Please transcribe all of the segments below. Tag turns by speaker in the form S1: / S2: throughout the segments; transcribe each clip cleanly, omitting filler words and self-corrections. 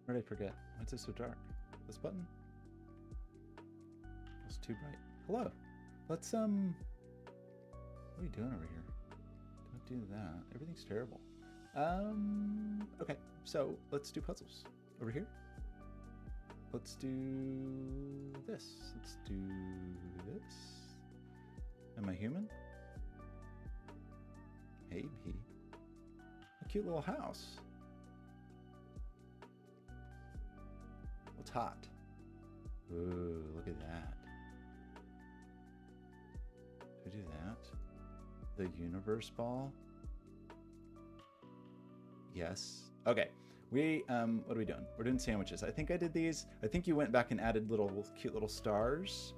S1: Where did I forget? Why is it so dark? This button? It's too bright. Hello. Let's What are you doing over here? Don't do that. Everything's terrible. Okay. So let's do puzzles. Over here. Let's do this. Let's do this. Am I human? Maybe. A cute little house. What's hot? Ooh, look at that. Should we do that? The universe ball? Yes. Okay. What are we doing? We're doing sandwiches. I think I did these. I think you went back and added cute little stars.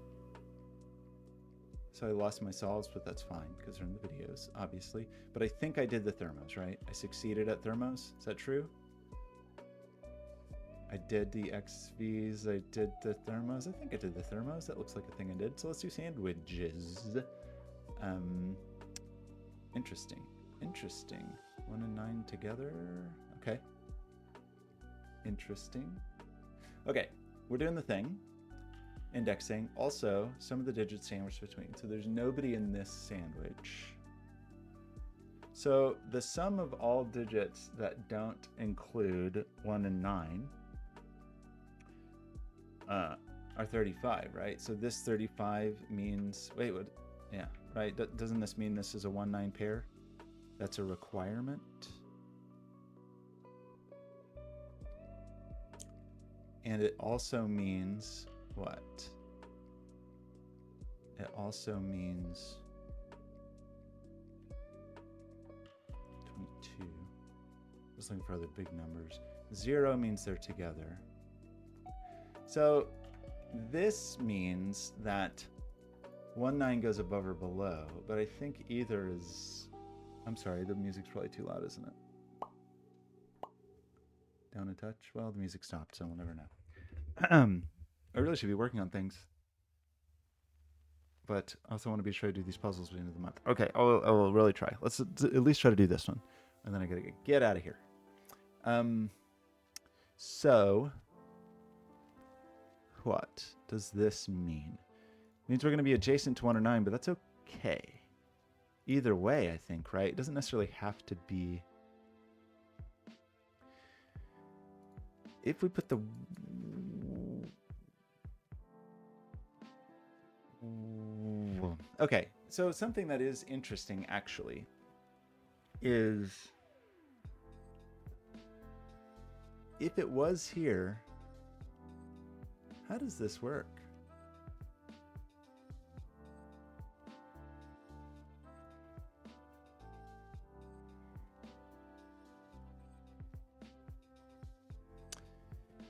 S1: So I lost my solves, but that's fine because they're in the videos, obviously. But I think I did the thermos, right? I succeeded at thermos. Is that true? I did the XVs. I did the thermos. I think I did the thermos. That looks like a thing I did. So let's do sandwiches. Interesting. Interesting. 1 and 9 together. Okay. Interesting. Okay, we're doing the thing. Indexing. Also, some of the digits sandwiched between. So there's nobody in this sandwich. So the sum of all digits that don't include 1 and 9 are 35, right? So this 35 means, wait, what? Yeah, right. Doesn't this mean this is a 1-9 pair? That's a requirement. And it also means what? It also means 22. I was looking for other big numbers. 0 means they're together. So this means that 1-9 goes above or below, but I think either is... I'm sorry, the music's probably too loud, isn't it? Down a touch? Well, the music stopped, so we'll never know. I really should be working on things. But I also want to be sure to do these puzzles by the end of the month. Okay, I will really try. Let's at least try to do this one. And then I gotta get out of here. So, what does this mean? It means we're going to be adjacent to 1 or 9, but that's okay. Either way, I think, right? It doesn't necessarily have to be... If we put the... Okay, so something that is interesting, actually, is... If it was here, how does this work?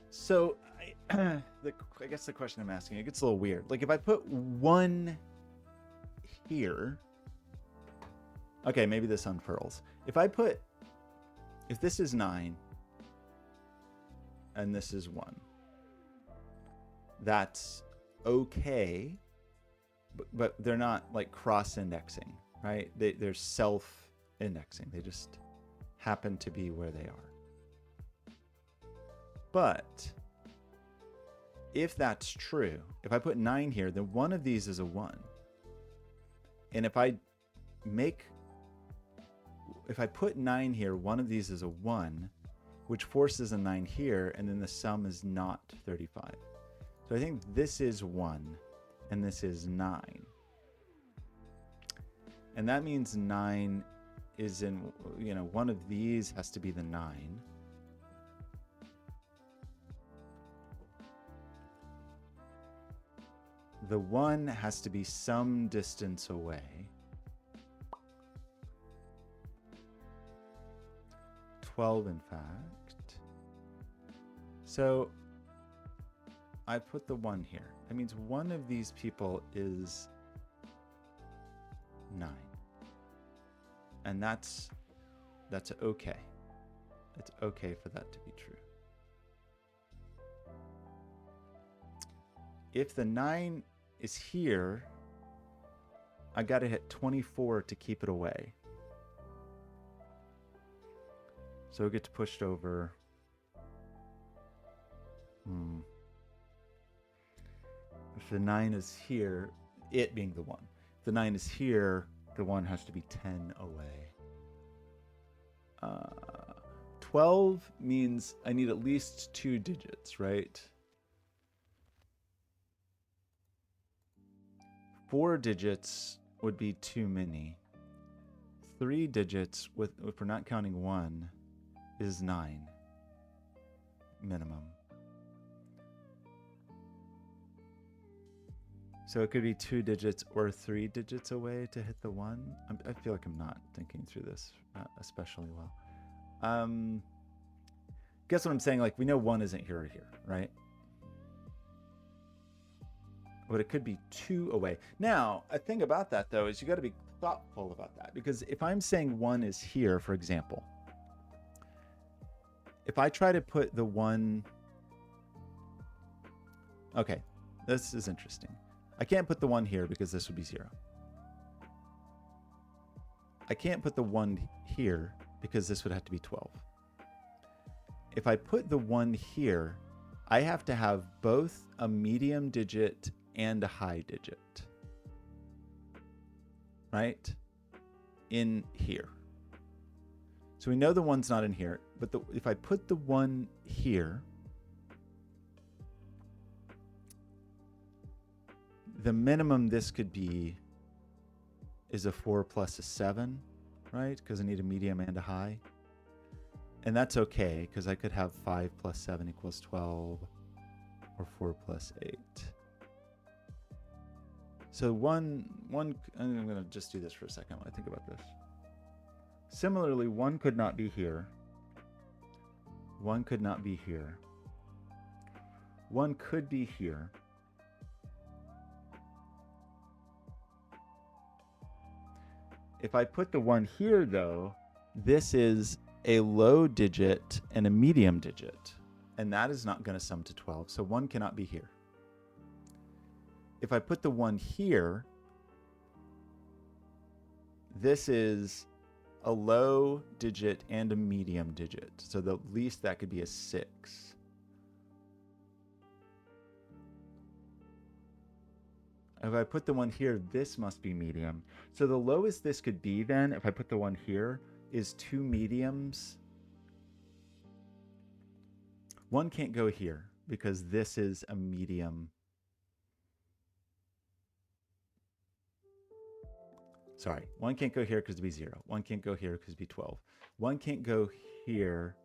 S1: So, I guess the question I'm asking, it gets a little weird. Like, if I put 1 here... Okay, maybe this unfurls. If this is 9, and this is 1, that's okay, but they're not like cross-indexing, right? They're self-indexing. They just happen to be where they are. But if that's true, if I put 9 here, then one of these is a 1. And if I put 9 here, one of these is a 1, which forces a 9 here, and then the sum is not 35. So I think this is 1, and this is 9. And that means 9 is in, one of these has to be the 9. The 1 has to be some distance away. 12, in fact. So I put the 1 here. That means one of these people is 9. And that's okay. It's okay for that to be true. If the 9 is here, I got to hit 24 to keep it away. So it gets pushed over If the 9 is here, it being the 1. If the 9 is here, the 1 has to be 10 away. 12 means I need at least 2 digits, right? 4 digits would be too many. 3 digits, if we're not counting 1, is 9 minimum. So it could be 2 digits or 3 digits away to hit the 1. I feel like I'm not thinking through this especially well. Guess what I'm saying? Like, we know 1 isn't here or here, right? But it could be 2 away. Now, a thing about that, though, is you got to be thoughtful about that. Because if I'm saying 1 is here, for example, if I try to put the 1... Okay, this is interesting. I can't put the 1 here because this would be 0. I can't put the 1 here because this would have to be 12. If I put the 1 here, I have to have both a medium digit and a high digit, right? In here. So we know the 1's not in here, but if I put the 1 here, the minimum this could be is a 4 plus a 7, right? Because I need a medium and a high. And that's okay, because I could have 5 plus 7 equals 12, or 4 plus 8. So one, I'm going to just do this for a second when I think about this. Similarly, 1 could not be here. 1 could not be here. 1 could be here. If I put the 1 here, though, this is a low digit and a medium digit, and that is not going to sum to 12, so 1 cannot be here. If I put the 1 here, this is a low digit and a medium digit, so the least that could be a 6. If I put the 1 here, this must be medium. So the lowest this could be then, if I put the 1 here, is 2 mediums. 1 can't go here because this is a medium. Sorry, 1 can't go here because it'd be 0. 1 can't go here because it'd be 12. 1 can't go here.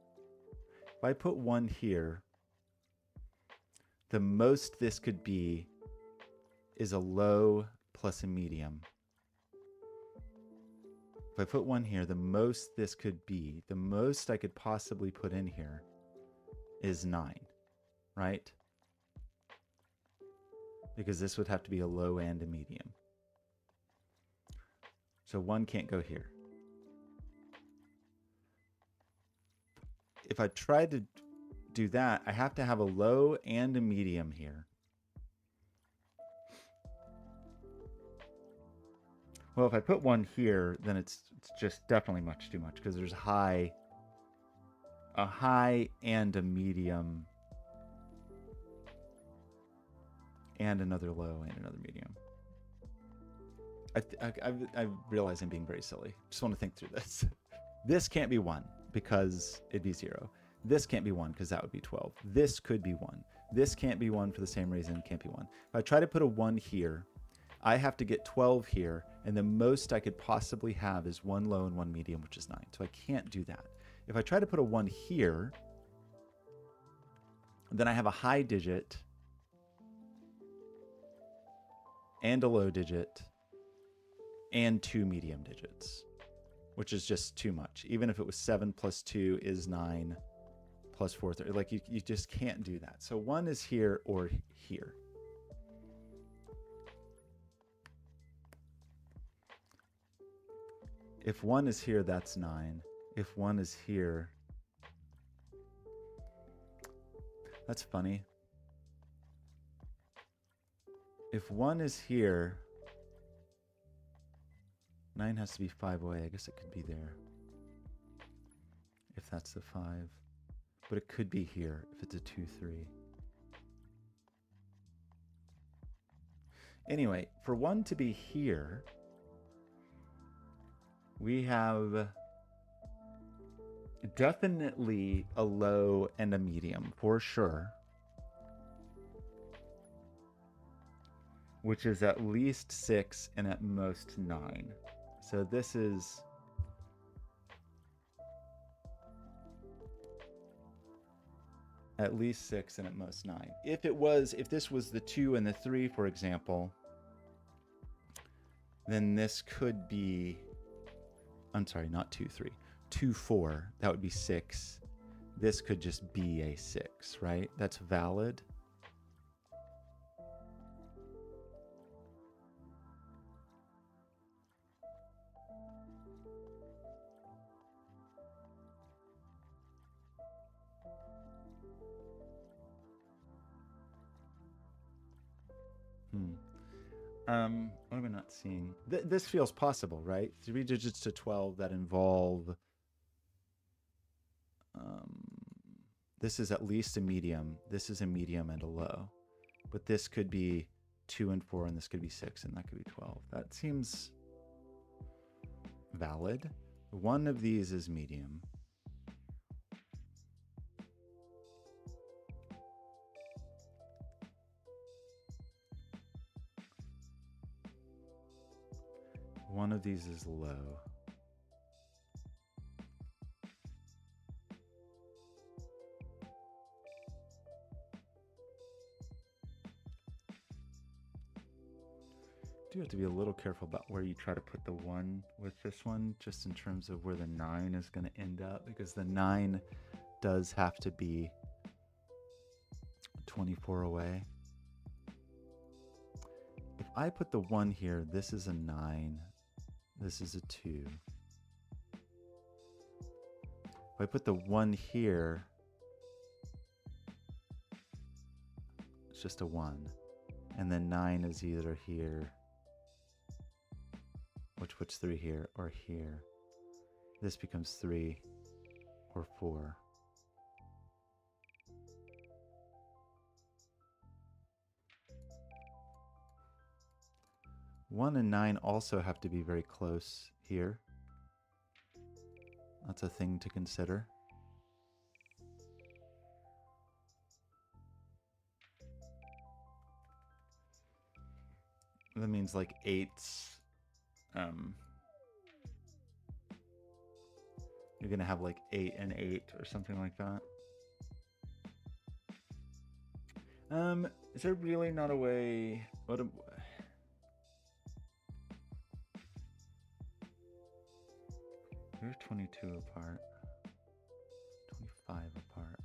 S1: If I put 1 here, the most this could be is a low plus a medium. If I put 1 here, the most this could be, the most I could possibly put in here is 9, right? Because this would have to be a low and a medium. So 1 can't go here. If I try to do that, I have to have a low and a medium here. Well, if I put 1 here, then it's just definitely much too much because there's a high and a medium and another low and another medium. I realize I'm being very silly. Just want to think through this. This can't be 1 because it'd be 0. This can't be 1 because that would be 12. This could be 1. This can't be 1 for the same reason it can't be 1. If I try to put a 1 here, I have to get 12 here, and the most I could possibly have is 1 low and 1 medium, which is 9. So I can't do that. If I try to put a 1 here, then I have a high digit and a low digit and 2 medium digits, which is just too much. Even if it was 7 plus 2 is 9 plus 4, 30. Like you just can't do that. So 1 is here or here. If 1 is here, that's 9. If 1 is here, that's funny. If 1 is here, 9 has to be 5 away. I guess it could be there. If that's the 5. But it could be here if it's a 2, 3. Anyway, for 1 to be here, we have definitely a low and a medium, for sure. Which is at least 6 and at most 9. So this is... at least 6 and at most 9. If this was the 2 and the 3, for example, then this could be... I'm sorry, not 2, 3. 2, 4. That would be 6. This could just be a 6, right? That's valid. What am I not seeing? This feels possible, right? 3 digits to 12 that involve... this is at least a medium. This is a medium and a low. But this could be 2 and 4, and this could be 6, and that could be 12. That seems valid. One of these is medium. One of these is low. You do have to be a little careful about where you try to put the 1 with this one, just in terms of where the 9 is going to end up, because the 9 does have to be 24 away. If I put the 1 here, this is a 9. This is a 2. If I put the 1 here, it's just a 1. And then 9 is either here, which puts 3 here, or here. This becomes 3 or 4. One and 9 also have to be very close here. That's a thing to consider. That means like 8's. You're gonna have like 8 and 8 or something like that. Is there really not a way? They're 22 apart, 25 apart.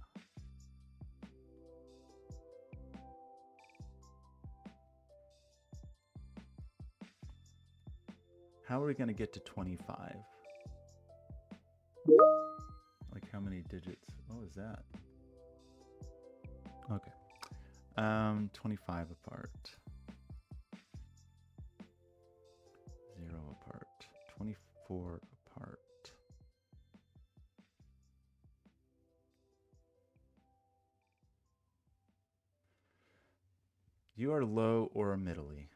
S1: How are we going to get to 25? Like how many digits? What was that? Okay. 25 apart. 0 apart. 24 apart. You are low or middly.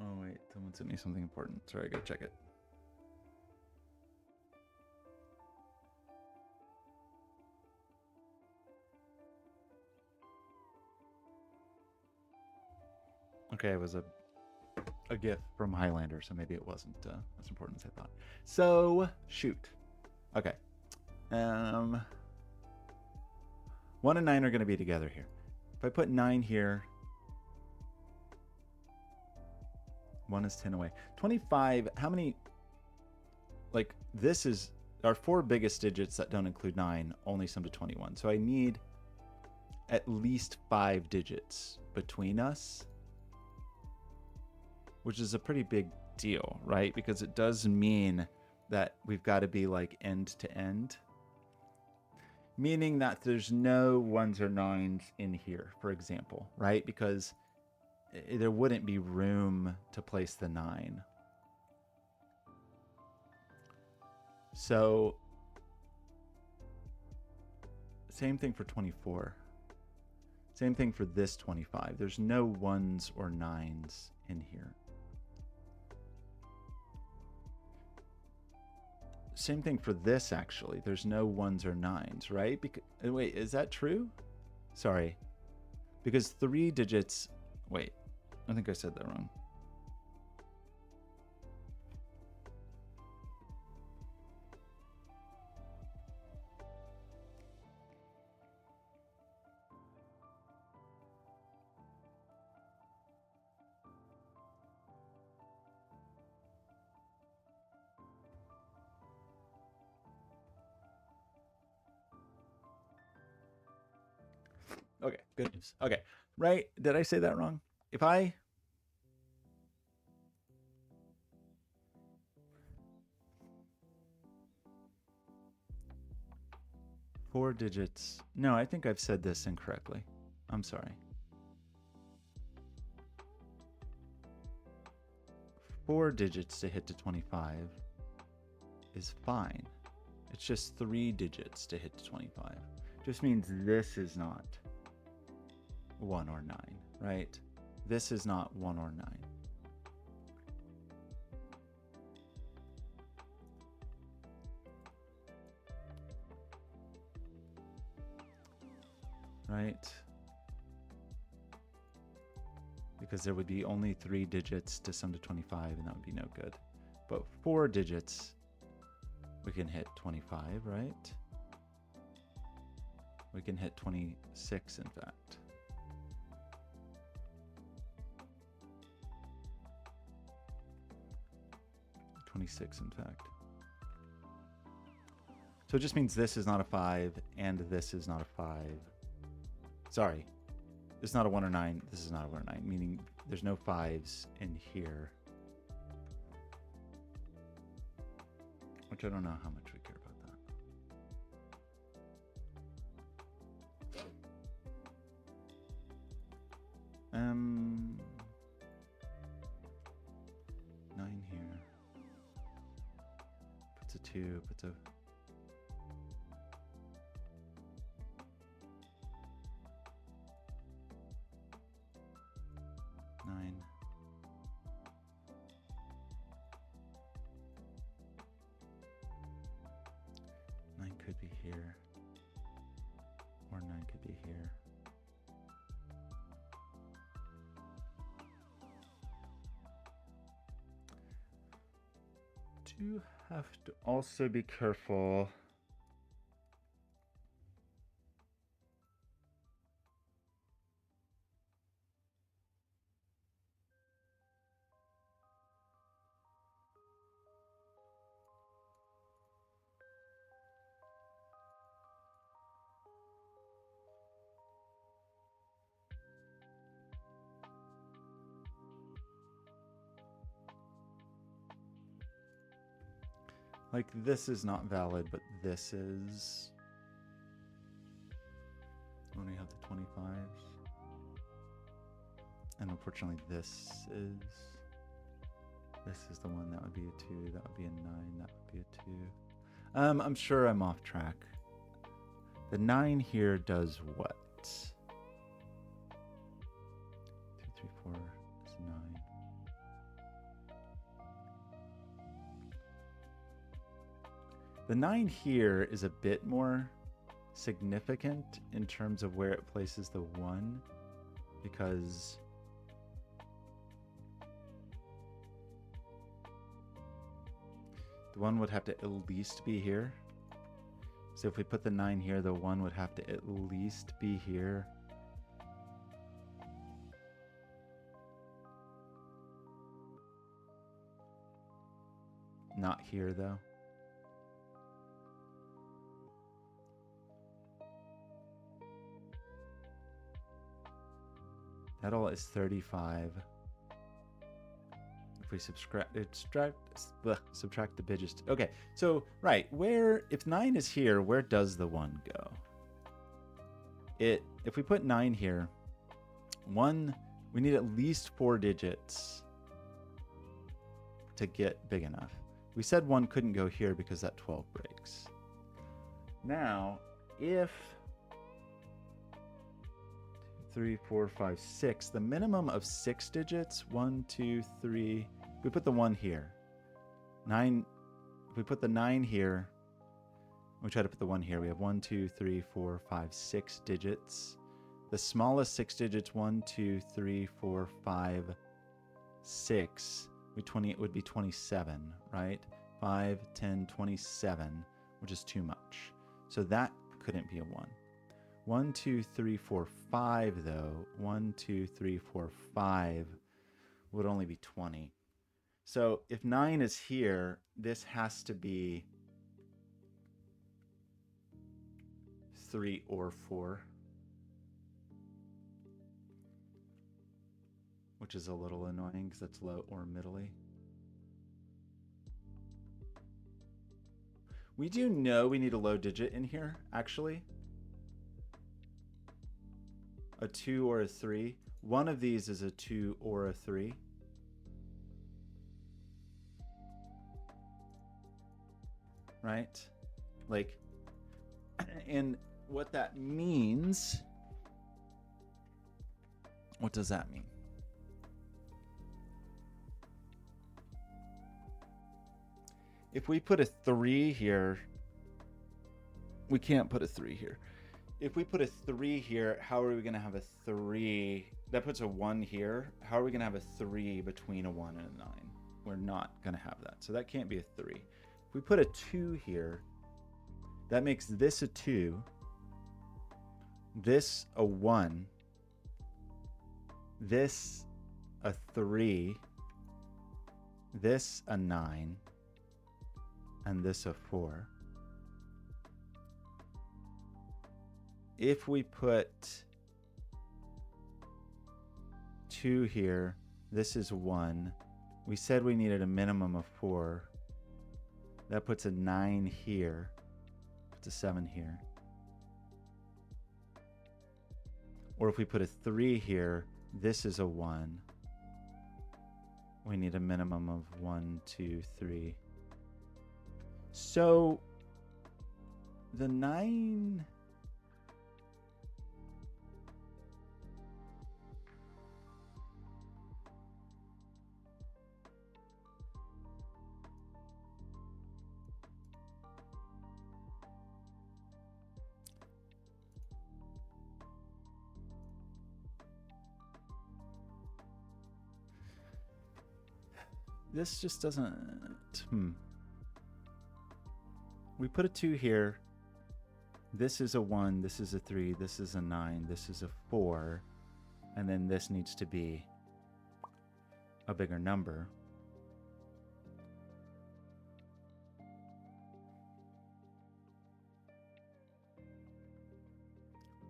S1: Oh wait, someone sent me something important. Sorry, I gotta check it. Okay, it was a gift from Highlander, so maybe it wasn't as important as I thought. So, shoot. Okay. 1 and 9 are going to be together here. If I put 9 here, 1 is 10 away. 25, how many, like, this is, our 4 biggest digits that don't include 9 only sum to 21. So I need at least 5 digits between us, which is a pretty big deal, right? Because it does mean that we've got to be like end to end, meaning that there's no 1s or 9s in here, for example, right? Because there wouldn't be room to place the 9. So same thing for 24. Same thing for this 25. There's no 1s or 9s in here. Same thing for this, actually. There's no 1s or 9s, right? Wait, is that true? Sorry. Because 3 digits... Wait, I think I said that wrong. Okay, good news. Okay, right? Did I say that wrong? If I... Four digits. No, I think I've said this incorrectly. I'm sorry. 4 digits to hit to 25 is fine. It's just 3 digits to hit to 25. Just means this is not 1 or 9, right? This is not 1 or 9. Right? Because there would be only 3 digits to sum to 25, and that would be no good. But 4 digits, we can hit 25, right? We can hit 26, in fact. In fact. So it just means this is not a 5 and this is not a 5. Sorry, this is not a 1 or 9. This is not a 1 or 9, meaning there's no 5s in here. Which I don't know how much we care about that. 9 here. Puts a 2, puts a... 9. Nine could be here, or 9 could be here. Do have to also be careful. Like, this is not valid, but this is. When we have the 25s. And unfortunately, this is the one. That would be a 2. That would be a 9. That would be a 2. I'm sure I'm off track. The 9 here does what? 2, 3, 4 is 9. The 9 here is a bit more significant in terms of where it places the 1, because the 1 would have to at least be here. So if we put the 9 here, the 1 would have to at least be here. Not here, though. That all is 35. If we subtract the digits. Okay, so, right, where, if 9 is here, where does the 1 go? If we put 9 here, 1, we need at least 4 digits to get big enough. We said 1 couldn't go here because that 12 breaks. Now, if 3, 4, 5, 6, the minimum of 6 digits, 1, 2, 3, we put the 1 here. 9, if we put the 9 here, we try to put the 1 here. We have 1, 2, 3, 4, 5, 6 digits. The smallest 6 digits, 1, 2, 3, 4, 5, 6. It would be 27, right? 5, 10, 27, which is too much. So that couldn't be a 1. 1, 2, 3, 4, 5, though. 1, 2, 3, 4, 5 would only be 20. So if 9 is here, this has to be 3 or 4. Which is a little annoying because that's low or middly. We do know we need a low digit in here, actually. A 2 or a 3. One of these is a 2 or a 3. Right? Like, and what that means, what does that mean? If we put a 3 here, we can't put a 3 here. If we put a 3 here, how are we going to have a 3? That puts a 1 here. How are we going to have a 3 between a 1 and a 9? We're not going to have that. So that can't be a 3. If we put a 2 here, that makes this a 2, this a 1, this a 3, this a 9, and this a 4. If we put 2 here, this is 1. We said we needed a minimum of 4. That puts a 9 here, puts a 7 here. Or if we put a 3 here, this is a 1. We need a minimum of 1, 2, 3. So the 9, this just doesn't, We put a 2 here. This is a 1, this is a 3, this is a 9, this is a 4. And then this needs to be a bigger number.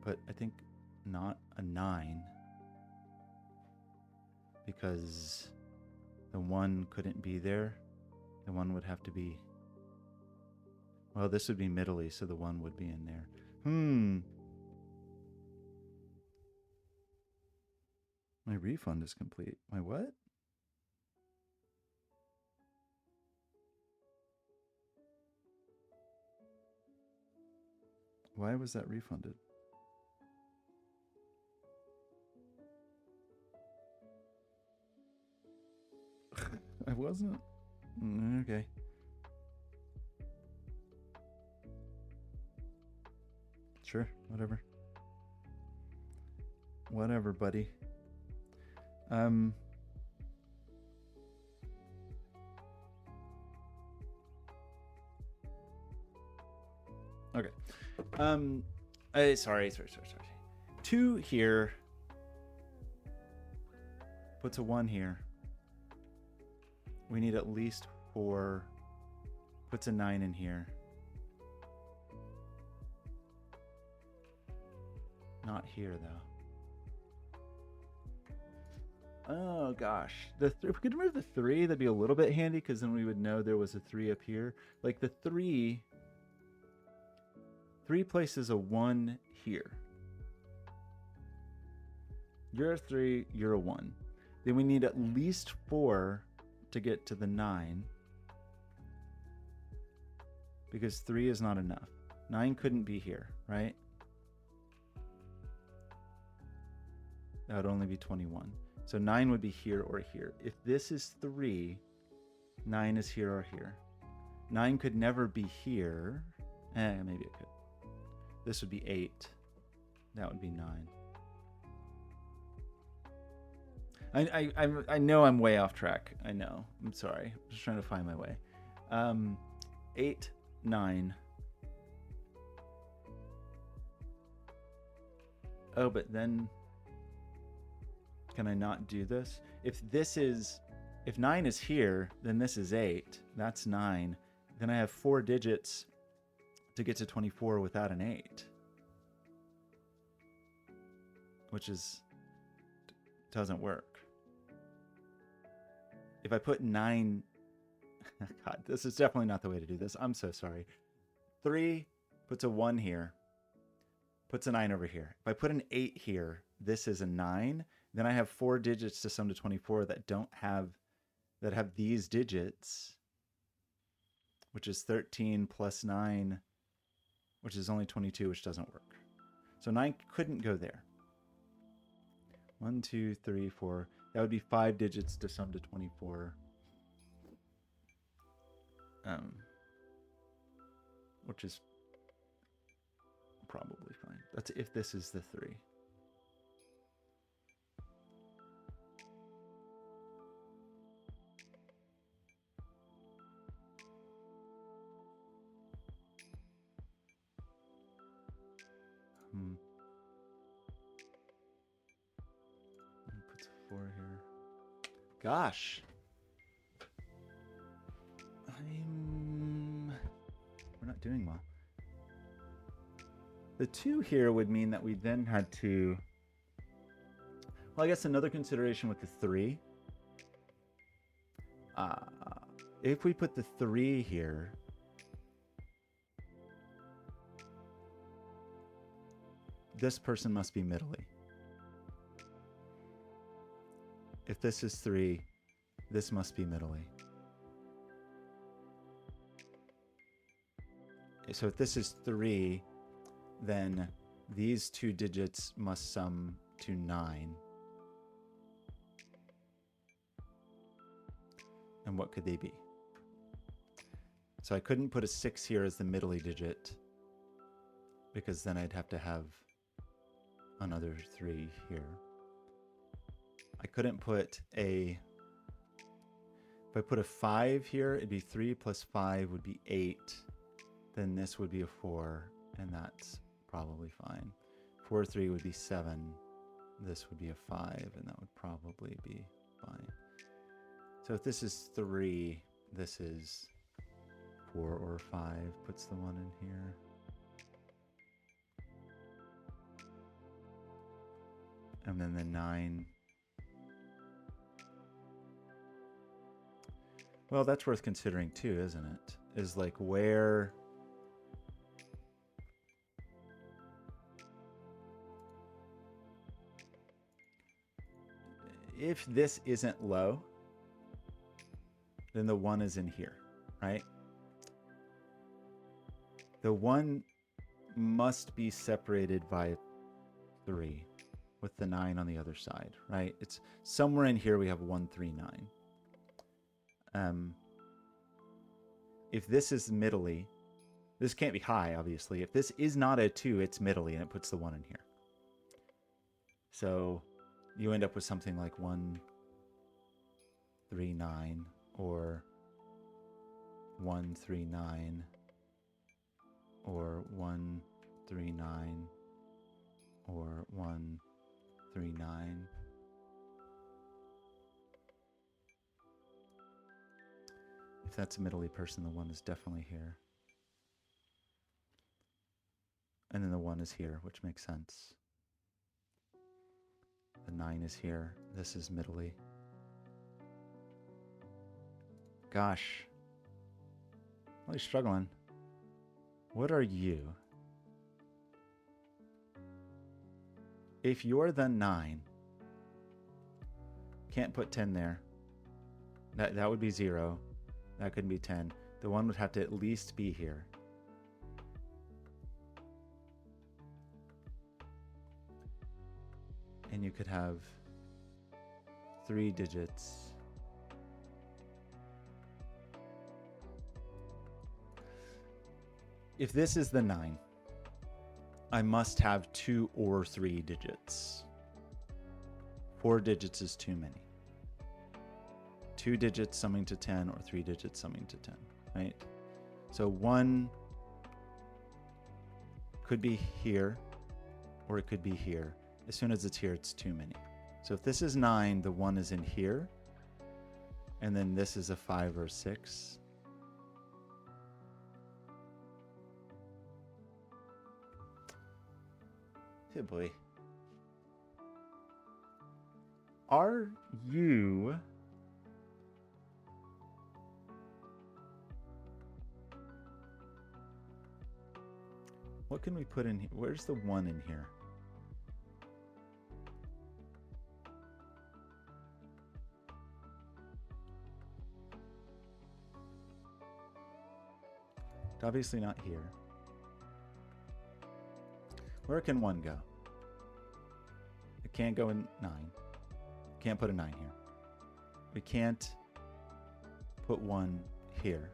S1: But I think not a 9. Because the 1 couldn't be there. The 1 would have to be... Well, this would be middly, so the 1 would be in there. My refund is complete. My what? Why was that refunded? I wasn't. Okay. Sure, whatever. Whatever, buddy. Okay. Sorry. 2 here. Puts a 1 here. We need at least 4. Puts a 9 in here. Not here, though. Oh, gosh. If we could remove the 3, that'd be a little bit handy, because then we would know there was a 3 up here. Like the 3 places a 1 here. You're a 3, you're a 1. Then we need at least 4 to get to the 9. because 3 is not enough. 9 couldn't be here, right? That would only be 21. So 9 would be here or here. If this is 3, 9 is here or here. 9 could never be here. Maybe it could. This would be 8. That would be 9. I know I'm way off track. I know. I'm sorry. I'm just trying to find my way. 8, 9. Oh, but then can I not do this? If 9 is here, then this is 8. That's 9. Then I have 4 digits to get to 24 without an 8. Which doesn't work. If I put 9, God, this is definitely not the way to do this. I'm so sorry. 3 puts a 1 here, puts a 9 over here. If I put an 8 here, this is a 9. Then I have 4 digits to sum to 24 that have these digits, which is 13 plus 9, which is only 22, which doesn't work. So 9 couldn't go there. 1, 2, 3, 4. That would be 5 digits to sum to 24. Which is probably fine. That's if this is the 3. Puts a 4 here. Gosh. We're not doing well. The 2 here would mean that we then had to... Well, I guess another consideration with the 3. If we put the 3 here... This person must be middly. If this is 3, this must be middly. So if this is 3, then these 2 digits must sum to 9. And what could they be? So I couldn't put a 6 here as the middly digit, because then I'd have to have another 3 here. I couldn't put if I put a 5 here, it'd be 3 plus 5 would be 8. Then this would be a 4, and that's probably fine. 4, 3 would be 7. This would be a 5, and that would probably be fine. So if this is 3, this is 4 or 5, puts the 1 in here. And then the 9. Well, that's worth considering too, isn't it? Is like where... If this isn't low, then the 1 is in here, right? The 1 must be separated by 3 with the 9 on the other side, right? It's somewhere in here we have 1, 3, 9. If this is middly, this can't be high, obviously. If this is not a 2, it's middly, and it puts the 1 in here. So you end up with something like 1, 3, 9, or 1, 3, 9, or 1, 3, 9, or 1, 3, 9. If that's a middly person, the 1 is definitely here. And then the 1 is here, which makes sense. The 9 is here. This is middly. Gosh. Really struggling. What are you? If you're the 9, can't put 10 there. That would be 0. That couldn't be 10. The 1 would have to at least be here. and you could have 3 digits. If this is the 9, I must have 2 or 3 digits. 4 digits is too many. 2 digits summing to 10 or 3 digits summing to 10, right? So 1 could be here or it could be here. As soon as it's here, it's too many. So if this is 9, the 1 is in here. And then this is a 5 or 6. Hey boy. Are you... What can we put in here? Where's the 1 in here? Obviously not here. Where can 1 go? It can't go in 9. Can't put a 9 here. We can't put 1 here.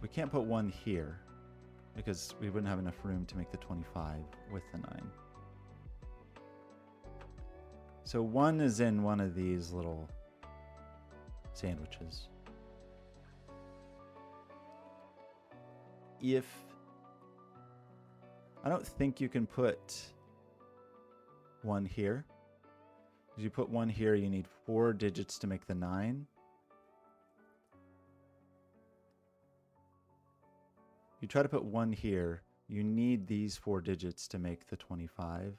S1: We can't put 1 here because we wouldn't have enough room to make the 25 with the 9. So 1 is in one of these little sandwiches. If I don't think you can put 1 here. If you put 1 here, you need 4 digits to make the 9. You try to put 1 here, you need these 4 digits to make the 25.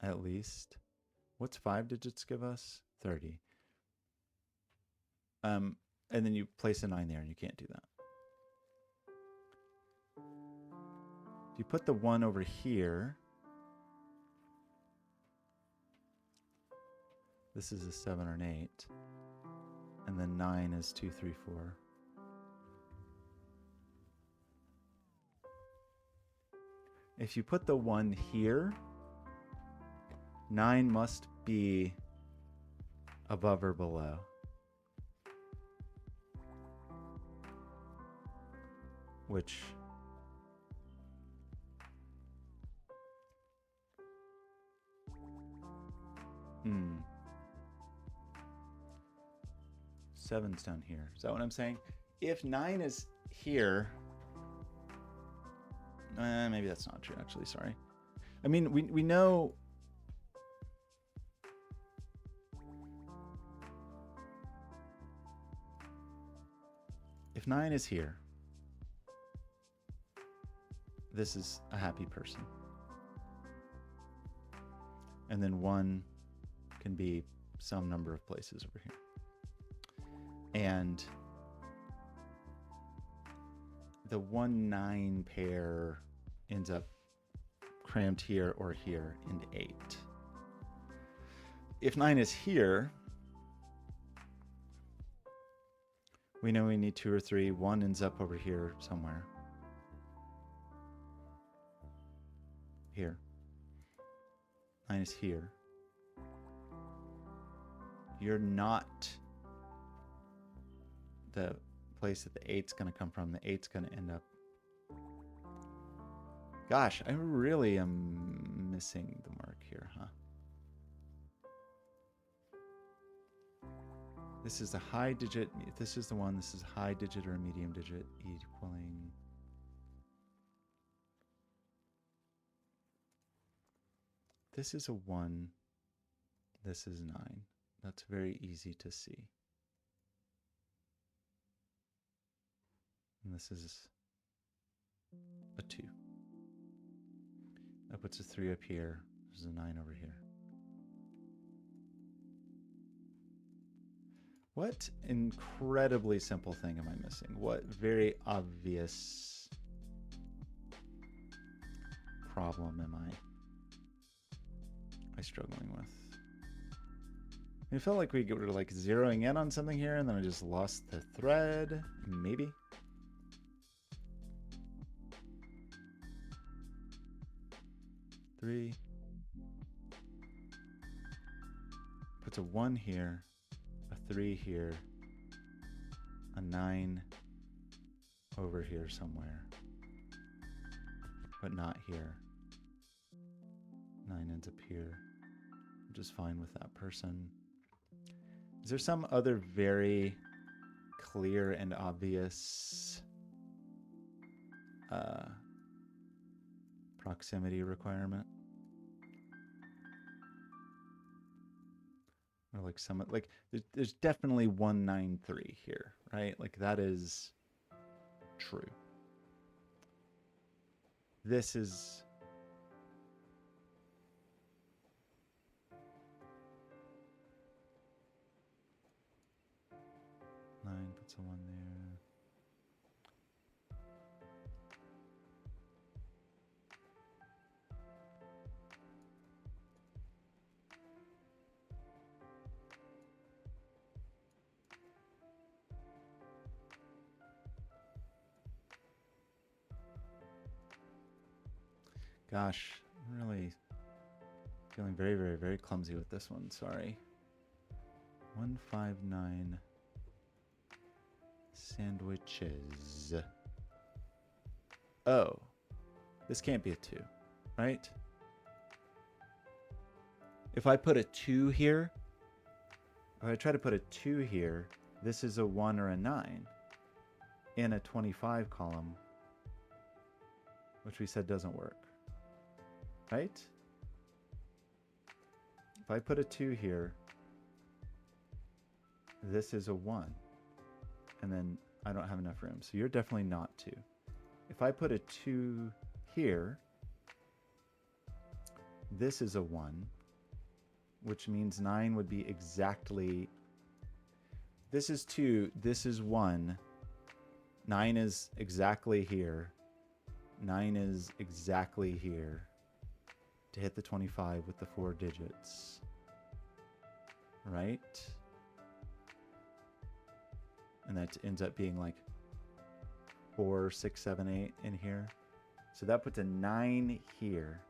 S1: At least. What's 5 digits give us? 30. And then you place a 9 there and you can't do that. If you put the 1 over here, this is a 7 or an 8. And then 9 is 2, 3, 4. If you put the 1 here, 9 must be above or below. Which seven's down here. Is that what I'm saying? If 9 is here, maybe that's not true, actually. Sorry. I mean, we know. If 9 is here, this is a happy person. And then 1 can be some number of places over here. And the 1-9 pair ends up crammed here or here into 8. If 9 is here, we know we need 2 or 3. 1 ends up over here somewhere. Here. 9 is here. You're not the place that the 8's going to come from. The 8's going to end up... Gosh, I really am missing the mark here, huh? This is a high digit. If this is the one, this is a high digit or a medium digit equaling... This is a 1. This is 9. That's very easy to see. And this is a 2. That puts a 3 up here. There's a 9 over here. What incredibly simple thing am I missing? What very obvious problem am I struggling with? It felt like we were like zeroing in on something here, and then I just lost the thread. Maybe. 3. Puts a 1 here, a 3 here, a 9 over here somewhere, but not here. 9 ends up here. I'm just fine with that person. Is there some other very clear and obvious proximity requirement? Or like some, like there's definitely 193 here, right? Like that is true. This is nine, puts a 1 there. Gosh, I'm really feeling very, very, very clumsy with this one. Sorry. 159 sandwiches. Oh, this can't be a 2, right? If I put a 2 here, if I try to put a 2 here, this is a 1 or a 9 in a 25 column, which we said doesn't work. Right? If I put a 2 here, this is a 1. And then I don't have enough room. So you're definitely not 2. If I put a 2 here, this is a 1, which means 9 would be exactly... This is 2, this is 1. 9 is exactly here. 9 is exactly here. To hit the 25 with the 4 digits, right? And that ends up being like 4, 6, 7, 8 in here. So that puts a 9 here.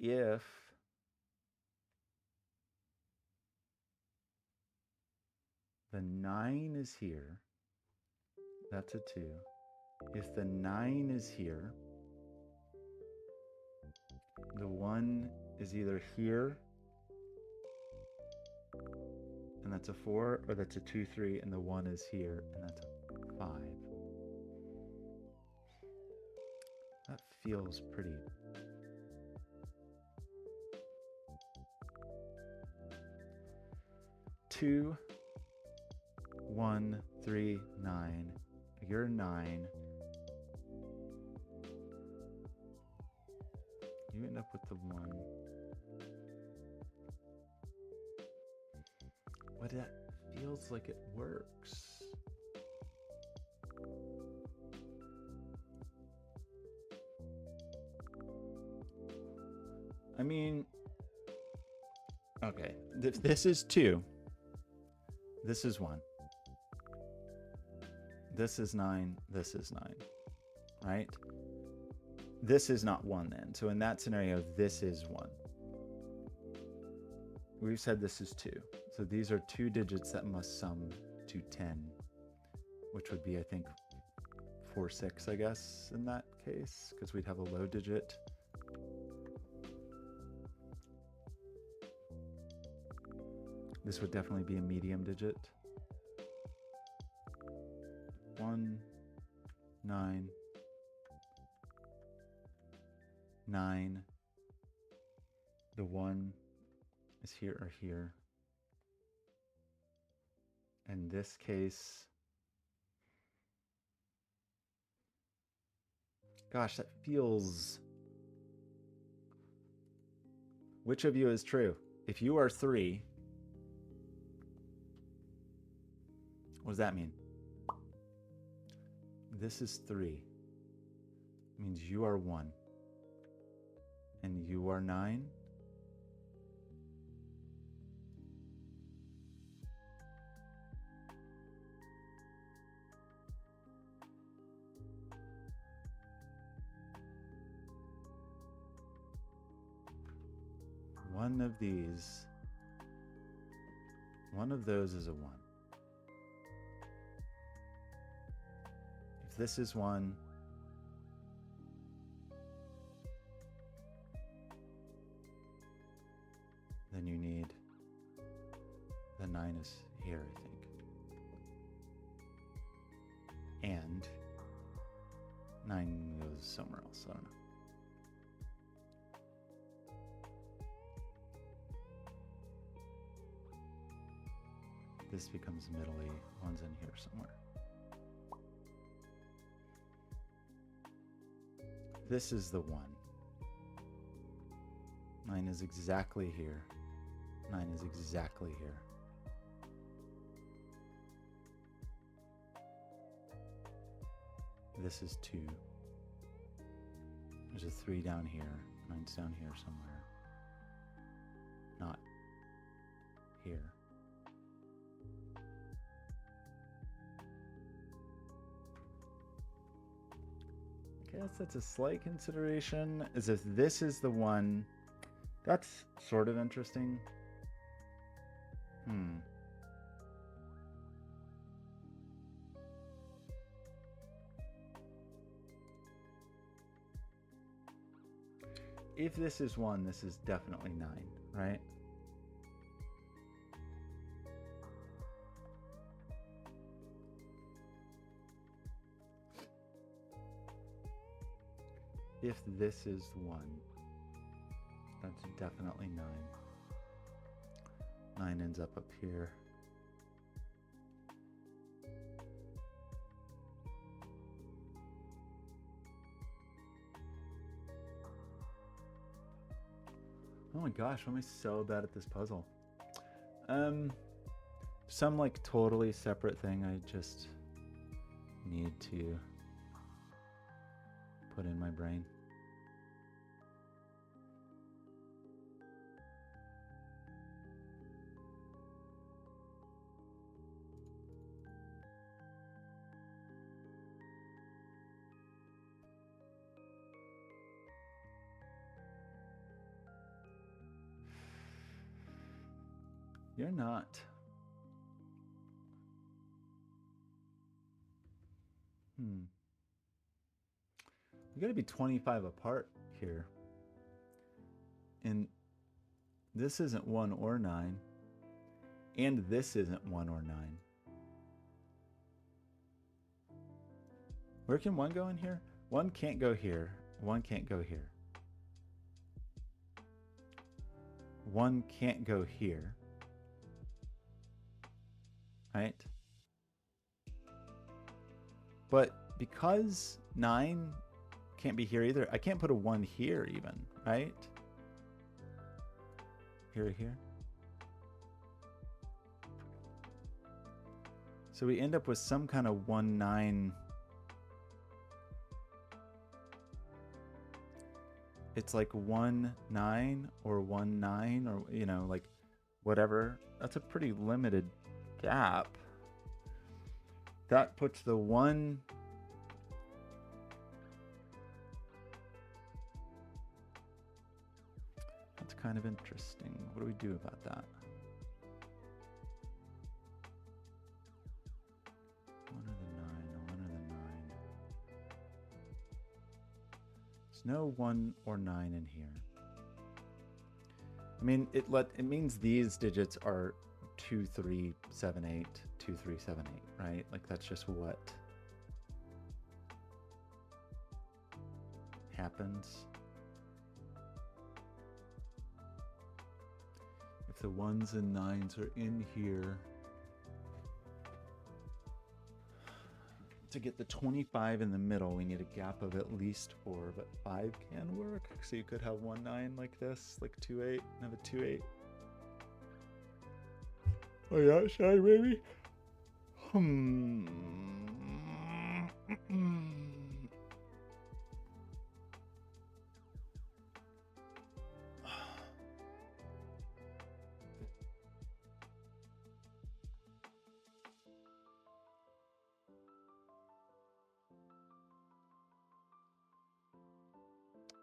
S1: If the 9 is here, that's a 2. If the 9 is here, the 1 is either here, and that's a 4, or that's a 2, 3, and the 1 is here, and that's a 5. That feels pretty... Two, 1, 3, 9. You're 9. You end up with the 1. But that feels like it works. I mean, okay, this is 2. This is 1. This is 9. This is 9. Right? This is not 1 then. So in that scenario, this is 1. We've said this is 2. So these are 2 digits that must sum to 10, which would be, I think, 4, 6, I guess, in that case, because we'd have a low digit. This would definitely be a medium digit. 1, 9, 9. The 1 is here or here. In this case, gosh, that feels... Which of you is true? If you are 3, what does that mean? This is 3. It means you are 1. And you are 9. one of these, one of those is a 1. If this is 1, then you need the 9 is here, I think. And 9 goes somewhere else. I don't know. This becomes middle-y. 1's in here somewhere. This is the 1. 9 is exactly here. 9 is exactly here. This is 2. There's a 3 down here. 9's down here somewhere. Not here. I guess that's a slight consideration, as if this is the 1. That's sort of interesting. If this is 1, this is definitely 9, right? If this is 1, that's definitely 9. 9 ends up here. Oh my gosh, why am I so bad at this puzzle? Some like totally separate thing I just need to put in my brain. You're not. We gotta be 25 apart here. And this isn't 1 or 9. And this isn't 1 or 9. Where can 1 go in here? 1 can't go here. 1 can't go here. 1 can't go here. Right? But because 9 can't be here either, I can't put a 1 here even, right? Here, here. So we end up with some kind of 1, 9. It's like 1, 9 or 1, 9 or, you know, like whatever. That's a pretty limited gap. That puts the 1 that's kind of interesting. What do we do about that? 1 or the 9, 1 or the 9. There's no 1 or 9 in here. I mean, it means these digits are 2, 3, 7, 8, 2, 3, 7, 8, right? Like that's just what happens. If the 1s and 9s are in here, to get the 25 in the middle, we need a gap of at least 4, but 5 can work. So you could have 1, 9 like this, like 2, 8, and have a 2, 8. Oh yeah, sorry, baby.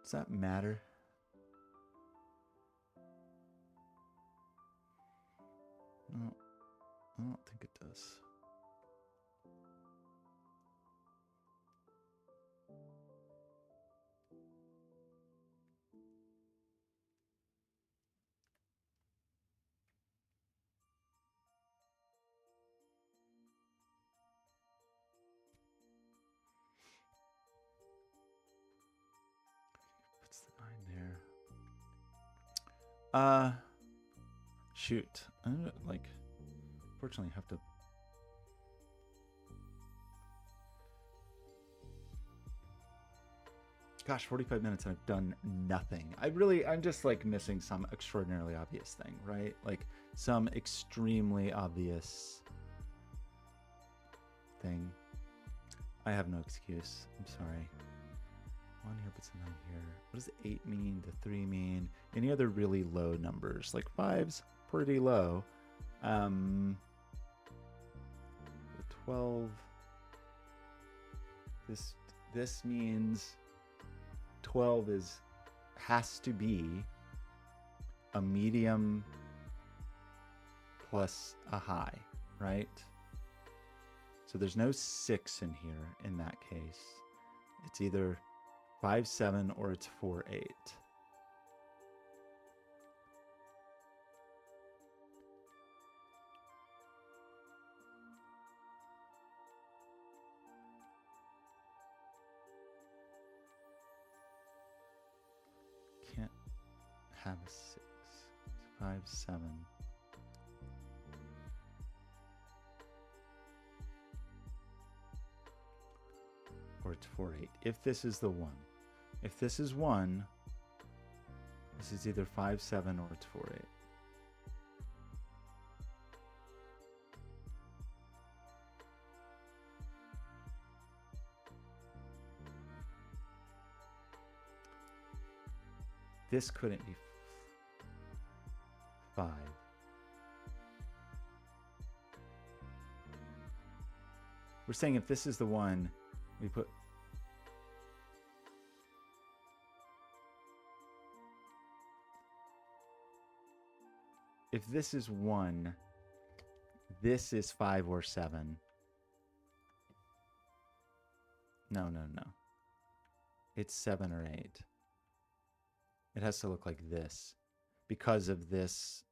S1: Does that matter? I don't think it does. What's the 9 there? Shoot. Like, fortunately, have to. Gosh, 45 minutes and I've done nothing. I'm just like missing some extraordinarily obvious thing, right? Like some extremely obvious thing. I have no excuse. I'm sorry. 1 here puts a 9 here. What does 8 mean? The 3 mean? Any other really low numbers? Like 5's pretty low. The 12. This means 12 has to be a medium plus a high, right? So there's no 6 in here in that case. It's either 5, 7 or it's 4, 8. Can't have a 6. It's 5, 7. Or it's 4, 8. If this is the 1. If this is 1, this is either 5, 7 or it's 4, 8. This couldn't be 5. We're saying if this is the 1, we put... If this is 1, this is 5 or 7. No. It's 7 or 8. It has to look like this because of this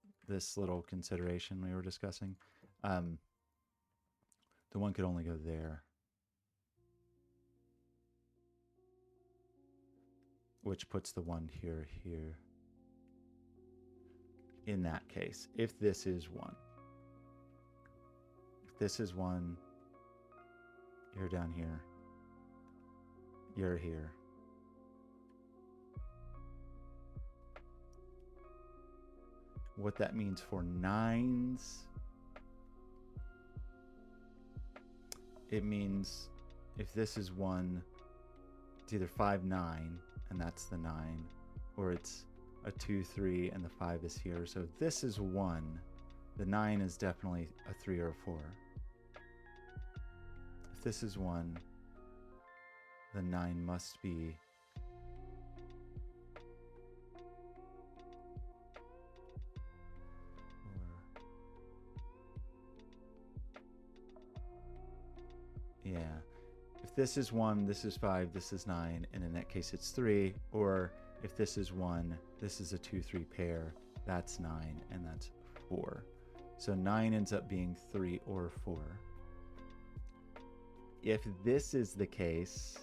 S1: little consideration we were discussing. The 1 could only go there, which puts the 1 here. In that case, if this is 1. If this is 1, you're down here. You're here. What that means for 9s, it means if this is 1, it's either 5, 9, and that's the 9, or it's a 2, 3, and the 5 is here. So if this is 1, the 9 is definitely a 3 or a 4. If this is 1, the 9 must be yeah. If this is 1, this is 5, this is 9, and in that case it's 3. Or if this is 1, this is a 2, 3 pair, that's 9, and that's 4. So 9 ends up being 3 or 4. If this is the case,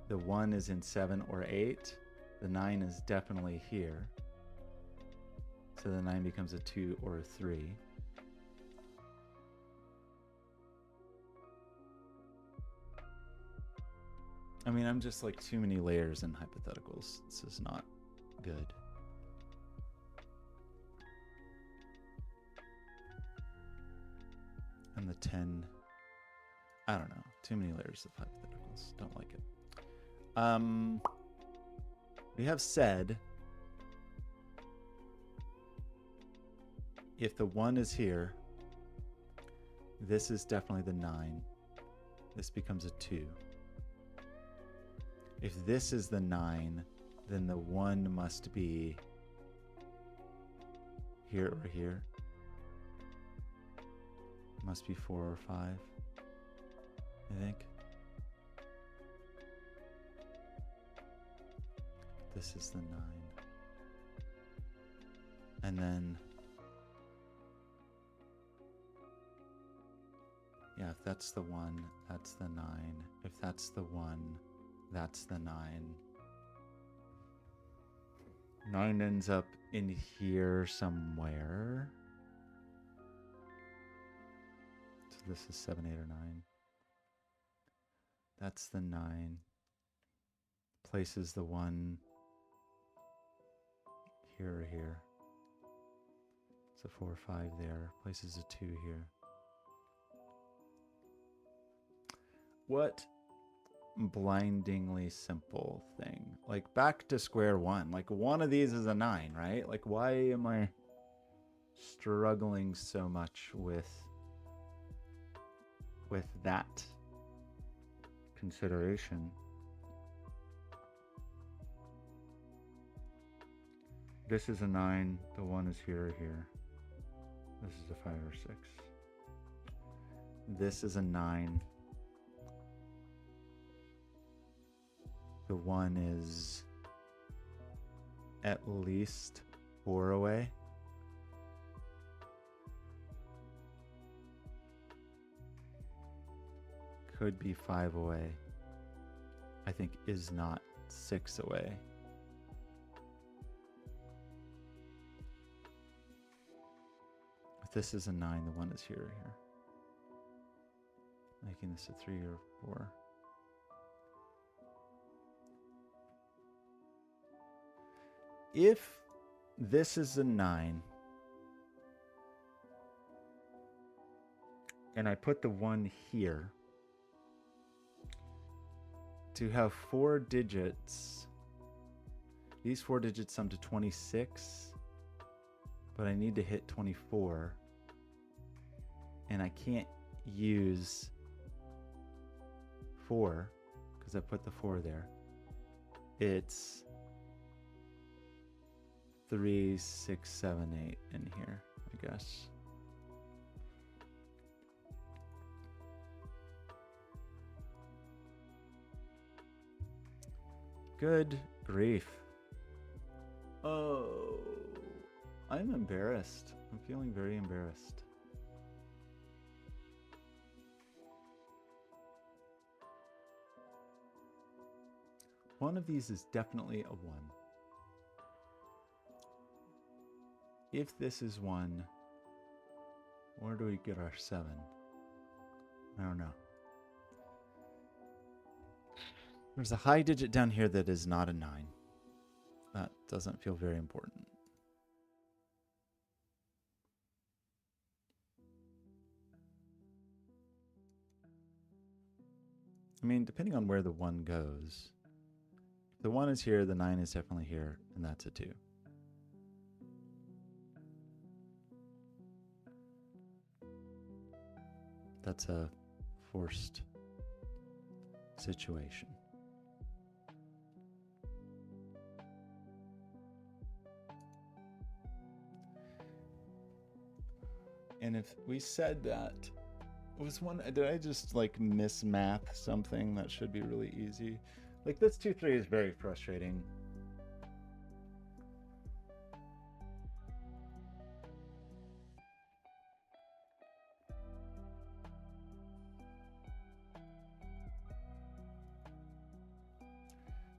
S1: the 1 is in 7 or 8, the 9 is definitely here. So the 9 becomes a 2 or a 3. I mean, I'm just like too many layers in hypotheticals. This is not good. And the 10, I don't know. Too many layers of hypotheticals. Don't like it. We have said if the 1 is here, this is definitely the 9. This becomes a 2. If this is the 9, then the 1 must be here or here. must be 4 or 5, I think. This is the 9. And then, yeah, if that's the 1, that's the 9. If that's the 1, that's the 9. 9 ends up in here somewhere. So this is 7, 8, or 9. That's the 9. Places the 1 here or here. It's a 4 or 5 there. Places a 2 here. What blindingly simple thing. Like back to square one. Like one of these is a 9, right? Like why am I struggling so much with that consideration? This is a 9. The 1 is here or here. This is a 5 or 6. This is a 9. The 1 is at least 4 away. Could be 5 away. I think is not 6 away. If this is a 9, the 1 is here or here. Making this a 3 or 4. If this is a 9, and I put the 1 here, to have 4 digits, these 4 digits sum to 26, but I need to hit 24, and I can't use 4 because I put the 4 there. It's 3, 6, 7, 8 in here, I guess. Good grief. Oh, I'm embarrassed. I'm feeling very embarrassed. One of these is definitely a 1. If this is 1, where do we get our 7? I don't know. There's a high digit down here that is not a 9. That doesn't feel very important. I mean, depending on where the 1 goes, if the 1 is here, the 9 is definitely here, and that's a 2. That's a forced situation. And if we said that, was one, did I just like mismath something that should be really easy? Like this 2, 3 is very frustrating.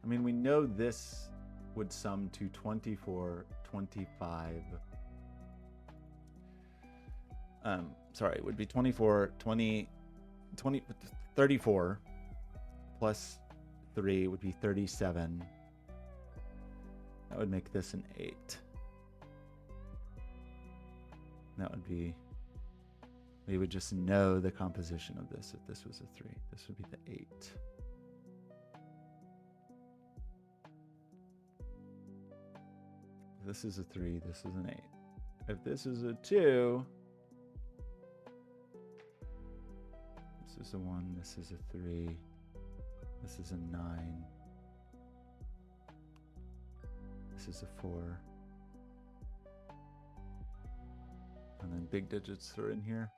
S1: I mean, we know this would sum to 24, 25. Sorry, it would be 24, 20, 34 plus 3 would be 37. That would make this an 8. That would be, we would just know the composition of this if this was a 3. This would be the 8. If this is a 3, this is an 8. If this is a 2, this is a 1, this is a 3, this is a 9, this is a 4, and then big digits are in here.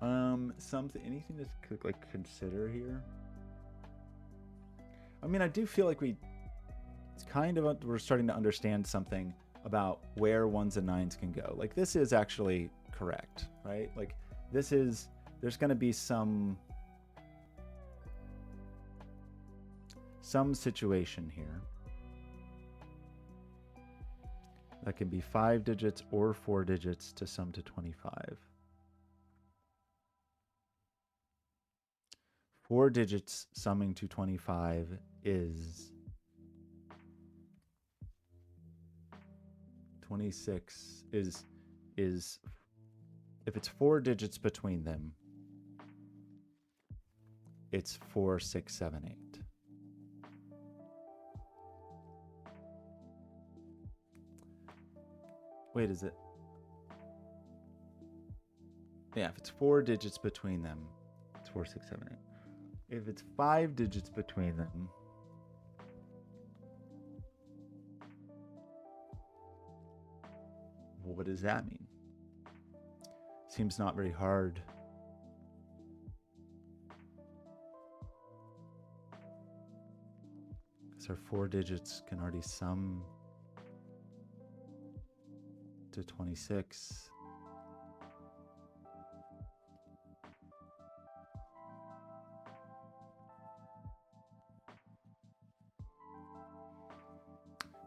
S1: Anything to like consider here? I mean, I do feel like it's kind of we're starting to understand something about where 1s and 9s can go. Like this is actually correct, right? Like there's going to be some situation here that can be 5 digits or 4 digits to sum to 25. 4 digits summing to 25 is 26 is if it's 4 digits between them, it's 4, 6, 7, 8. Wait, is it? Yeah, if it's 4 digits between them, it's 4, 6, 7, 8. If it's 5 digits between them, what does that mean? Seems not very hard. Because our 4 digits can already sum to 26.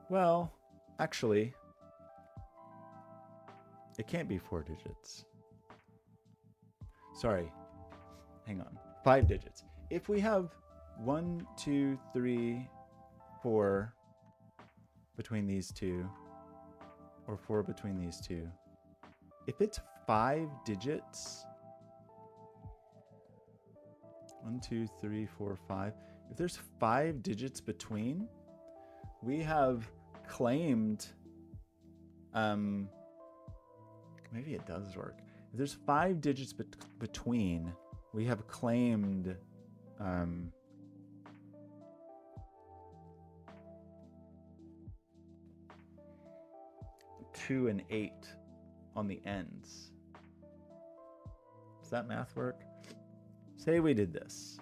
S1: Well, actually, it can't be 4 digits. Sorry. Hang on. 5 digits. If we have 1, 2, 3, 4 between these two, or 4 between these two, if it's 5 digits, 1, 2, 3, 4, 5, if there's 5 digits between, we have claimed, maybe it does work. If there's 5 digits between, we have claimed 2 and 8 on the ends. Does that math work? Say we did this.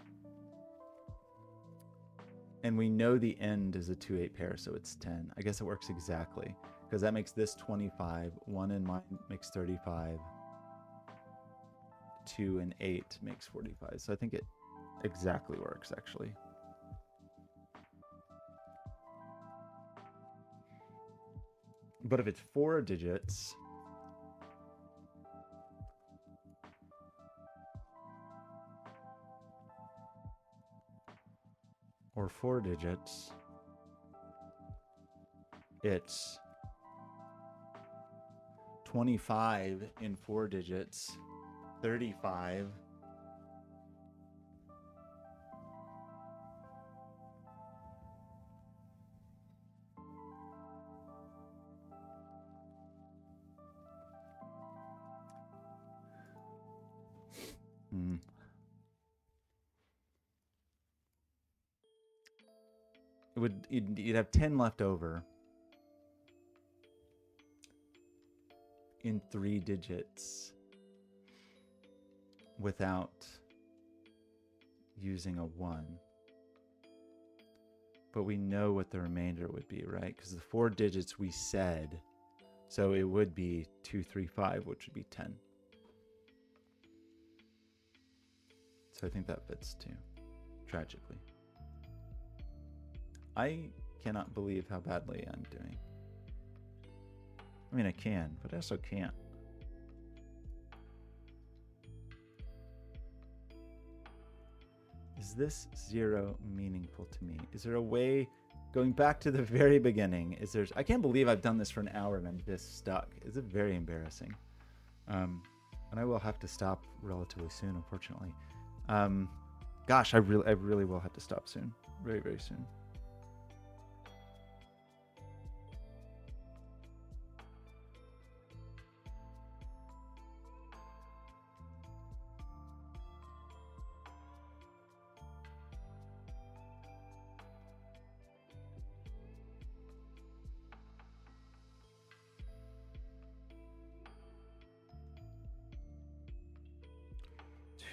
S1: And we know the end is a 2-8 pair, so it's 10. I guess it works exactly, because that makes this 25. 1 and mine makes 35. 2 and 8 makes 45. So I think it exactly works, actually. But if it's 4 digits, or 4 digits, it's 25 in 4 digits, 35. You'd have 10 left over in 3 digits without using a 1. But we know what the remainder would be, right? Because the 4 digits we said, so it would be 2, 3, 5, which would be 10. So I think that fits too, tragically. I cannot believe how badly I'm doing. I mean, I can, but I also can't. Is this 0 meaningful to me? Is there a way, going back to the very beginning, I can't believe I've done this for an hour and I'm this stuck. It's very embarrassing. And I will have to stop relatively soon, unfortunately. Gosh, I really will have to stop soon. Very, very soon.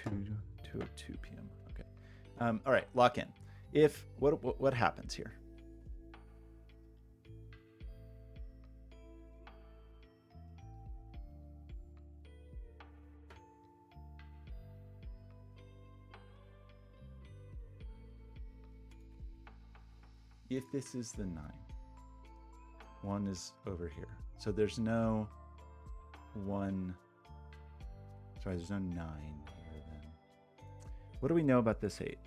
S1: 2:02 p.m. Okay. All right, lock in. If what happens here? If this is the 9, 1 is over here. So there's no 1. Sorry, there's no 9 here then. What do we know about this 8?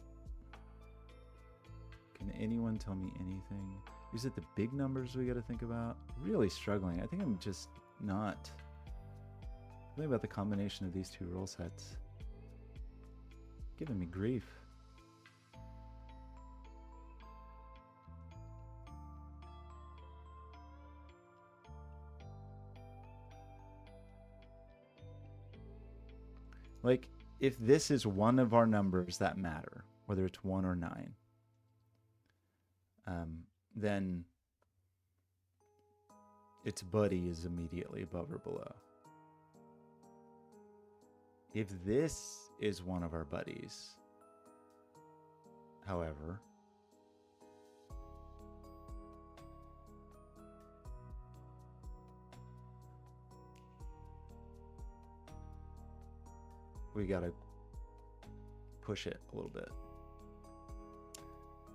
S1: Can anyone tell me anything? Is it the big numbers we got to think about? Really struggling. I think I'm just not thinking about the combination of these two rule sets. Giving me grief. Like, if this is one of our numbers that matter, whether it's 1 or 9, then its buddy is immediately above or below. If this is one of our buddies, however, we gotta push it a little bit.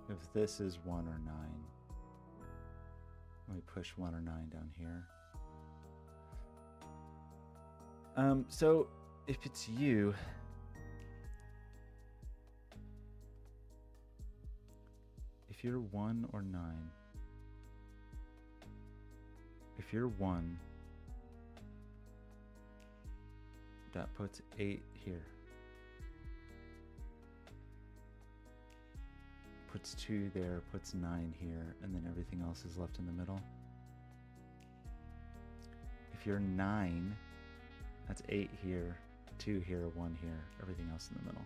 S1: If this is 1 or 9, let me push 1 or 9 down here. So if it's you, if you're 1 or 9, if you're 1, that puts 8 here. Puts 2 there, puts 9 here, and then everything else is left in the middle. If you're 9, that's 8 here, 2 here, 1 here, everything else in the middle.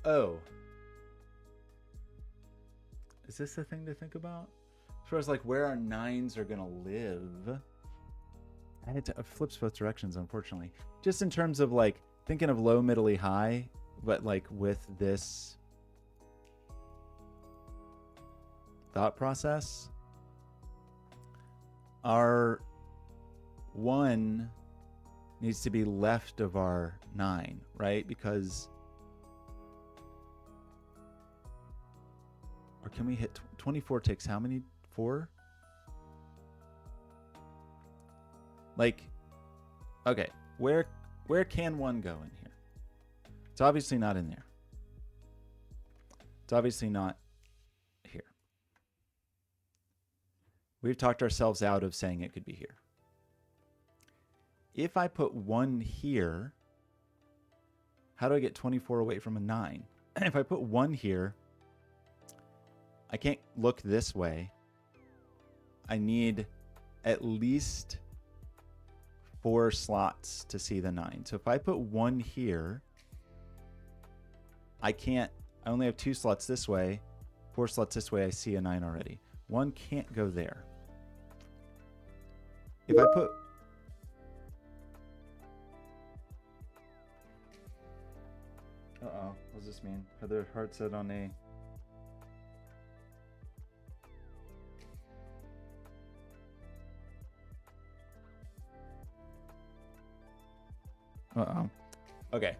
S1: Oh. Is this the thing to think about? As far as like where our 9s are gonna live. I had to flip both directions, unfortunately. Just in terms of like thinking of low, middly, high, but like with this thought process, our 1 needs to be left of our 9, right? Because, or can we hit 24 takes how many? 4? Like, okay, where can 1 go in here? It's obviously not in there. It's obviously not here. We've talked ourselves out of saying it could be here. If I put 1 here, how do I get 24 away from a 9? If I put 1 here, I can't look this way. I need at least 4 slots to see the 9. So if I put 1 here, I only have 2 slots this way, 4 slots this way, I see a 9 already. 1 can't go there. If I put... Uh-oh, what does this mean? Are their heart set on a... Uh-oh. Okay.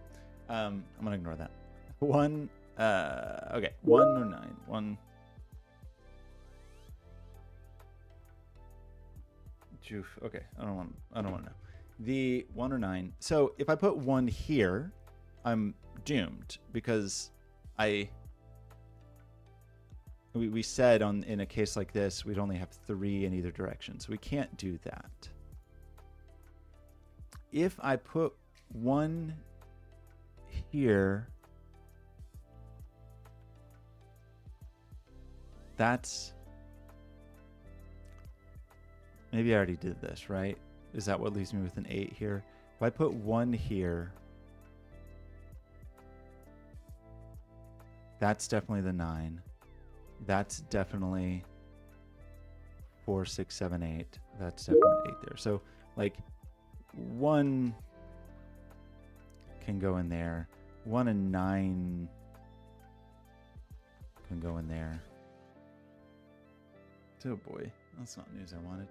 S1: I'm gonna ignore that. 1, okay. 1 or 9. 1. Joof. Okay. I don't want to know. The 1 or 9. So if I put 1 here, I'm doomed because we said in a case like this, we'd only have 3 in either direction. So we can't do that. If I put 1 here, that's... Maybe I already did this, right? Is that what leaves me with an 8 here? If I put 1 here, That's definitely the 9. That's definitely 4, 6, 7, 8. That's definitely 8 there. So like 1 can go in there. 1 and 9 can go in there. Oh boy, that's not news I wanted.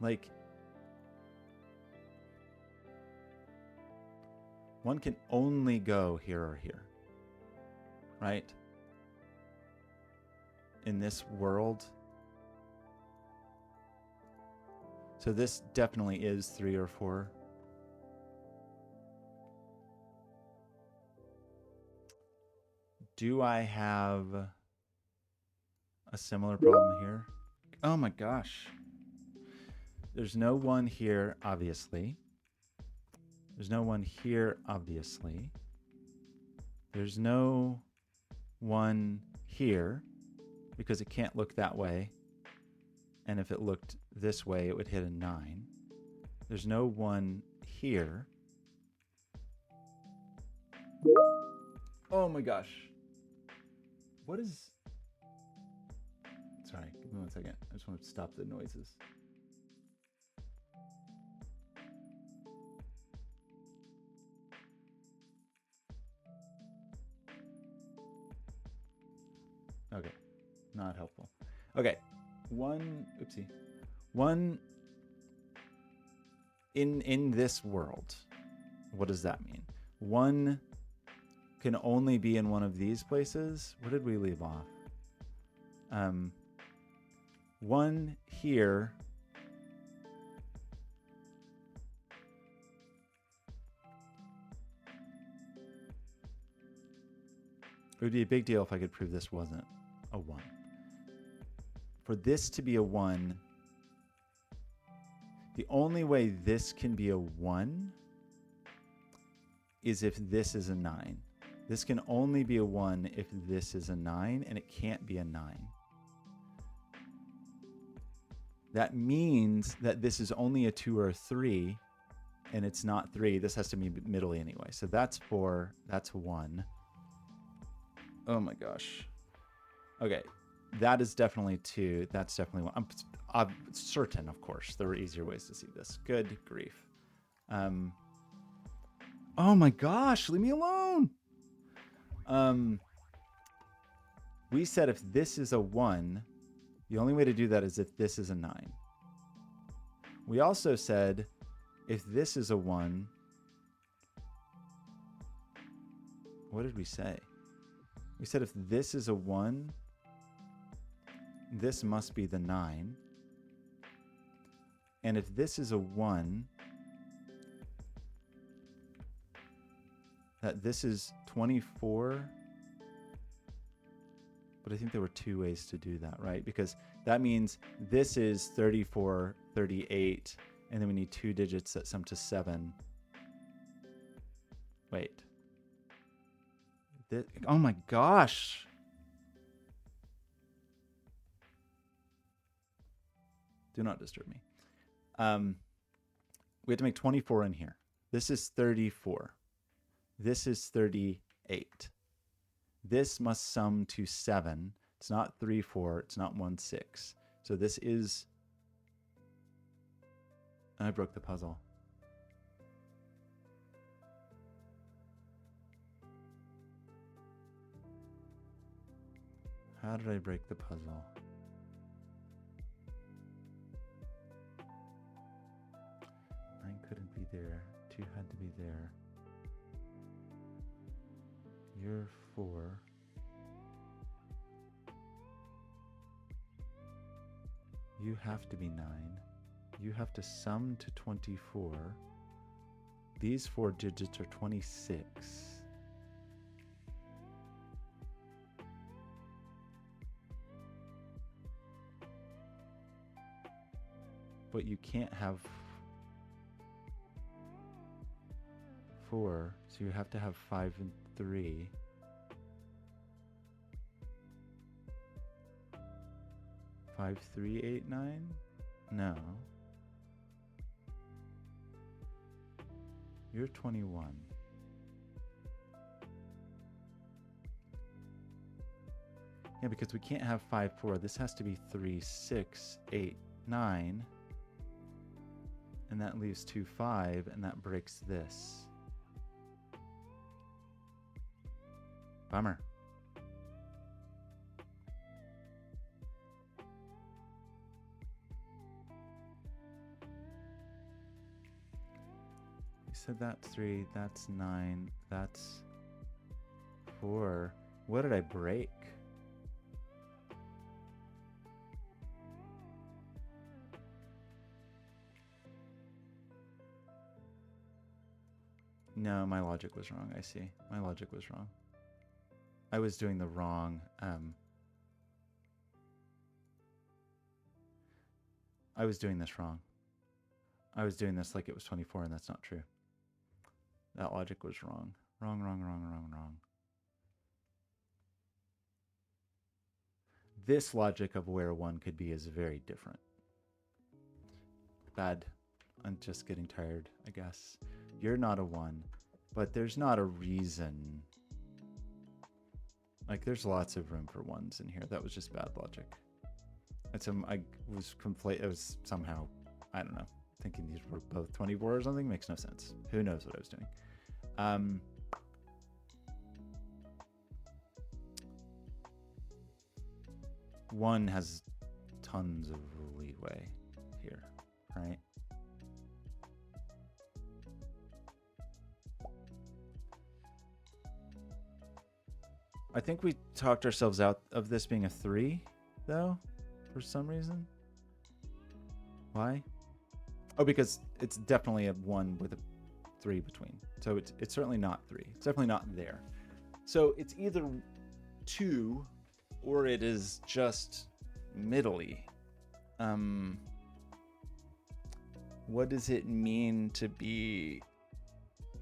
S1: Like 1 can only go here or here, right? In this world. So this definitely is 3 or 4. Do I have a similar problem here? Oh my gosh. There's no 1 here, obviously. There's no 1 here, obviously. There's no 1 here because it can't look that way. And if it looked this way, it would hit a 9. There's no 1 here. Oh my gosh. What is... Sorry, give me 1 second. I just want to stop the noises. Okay, not helpful. Okay, 1, oopsie. 1 in this world. What does that mean? 1 can only be in one of these places. Where did we leave off? 1 here. It would be a big deal if I could prove this wasn't a 1. For this to be a 1, the only way this can be a 1 is if this is a 9. This can only be a 1 if this is a 9, and it can't be a 9. That means that this is only a 2 or a 3, and it's not 3. This has to be middle anyway. So that's 4. That's 1. Oh my gosh. Okay. That is definitely 2. That's definitely 1. I'm certain, of course, there were easier ways to see this. Good grief. Oh my gosh, leave me alone. We said if this is a 1, the only way to do that is if this is a 9. We also said if this is a 1, what did we say? We said if this is a 1, this must be the 9. And if this is a 1, that this is 24. But I think there were 2 ways to do that, right? Because that means this is 34, 38, and then we need 2 digits that sum to 7. Wait. Oh my gosh. Do not disturb me. We have to make 24 in here. This is 34. This is 38. This must sum to 7. It's not 3, 4. It's not 1, 6. So this is... I broke the puzzle. How did I break the puzzle? Nine couldn't be there. 2 had to be there. You're 4. You have to be 9. You have to sum to 24. These 4 digits are 26. But you can't have 4, so you have to have 5 and 3. Five, 3, 8, 9? No. You're 21. Yeah, because we can't have 5, 4. This has to be 3, 6, 8, 9. And that leaves 2, 5, and that breaks this. Bummer. You said that's 3, that's 9, that's 4. What did I break? No, my logic was wrong. I see. My logic was wrong. I was doing the wrong. I was doing this wrong. I was doing this like it was 24, and that's not true. That logic was wrong. Wrong, wrong, wrong, wrong, wrong. This logic of where 1 could be is very different. Bad. I'm just getting tired, I guess. You're not a 1, but there's not a reason. Like, there's lots of room for 1s in here. That was just bad logic. I was somehow, I don't know, thinking these were both 24 or something. Makes no sense. Who knows what I was doing? 1 has tons of leeway here, right? I think we talked ourselves out of this being a 3, though, for some reason. Why? Oh, because it's definitely a 1 with a 3 between. So it's certainly not 3. It's definitely not there. So it's either 2 or it is just middly. What does it mean to be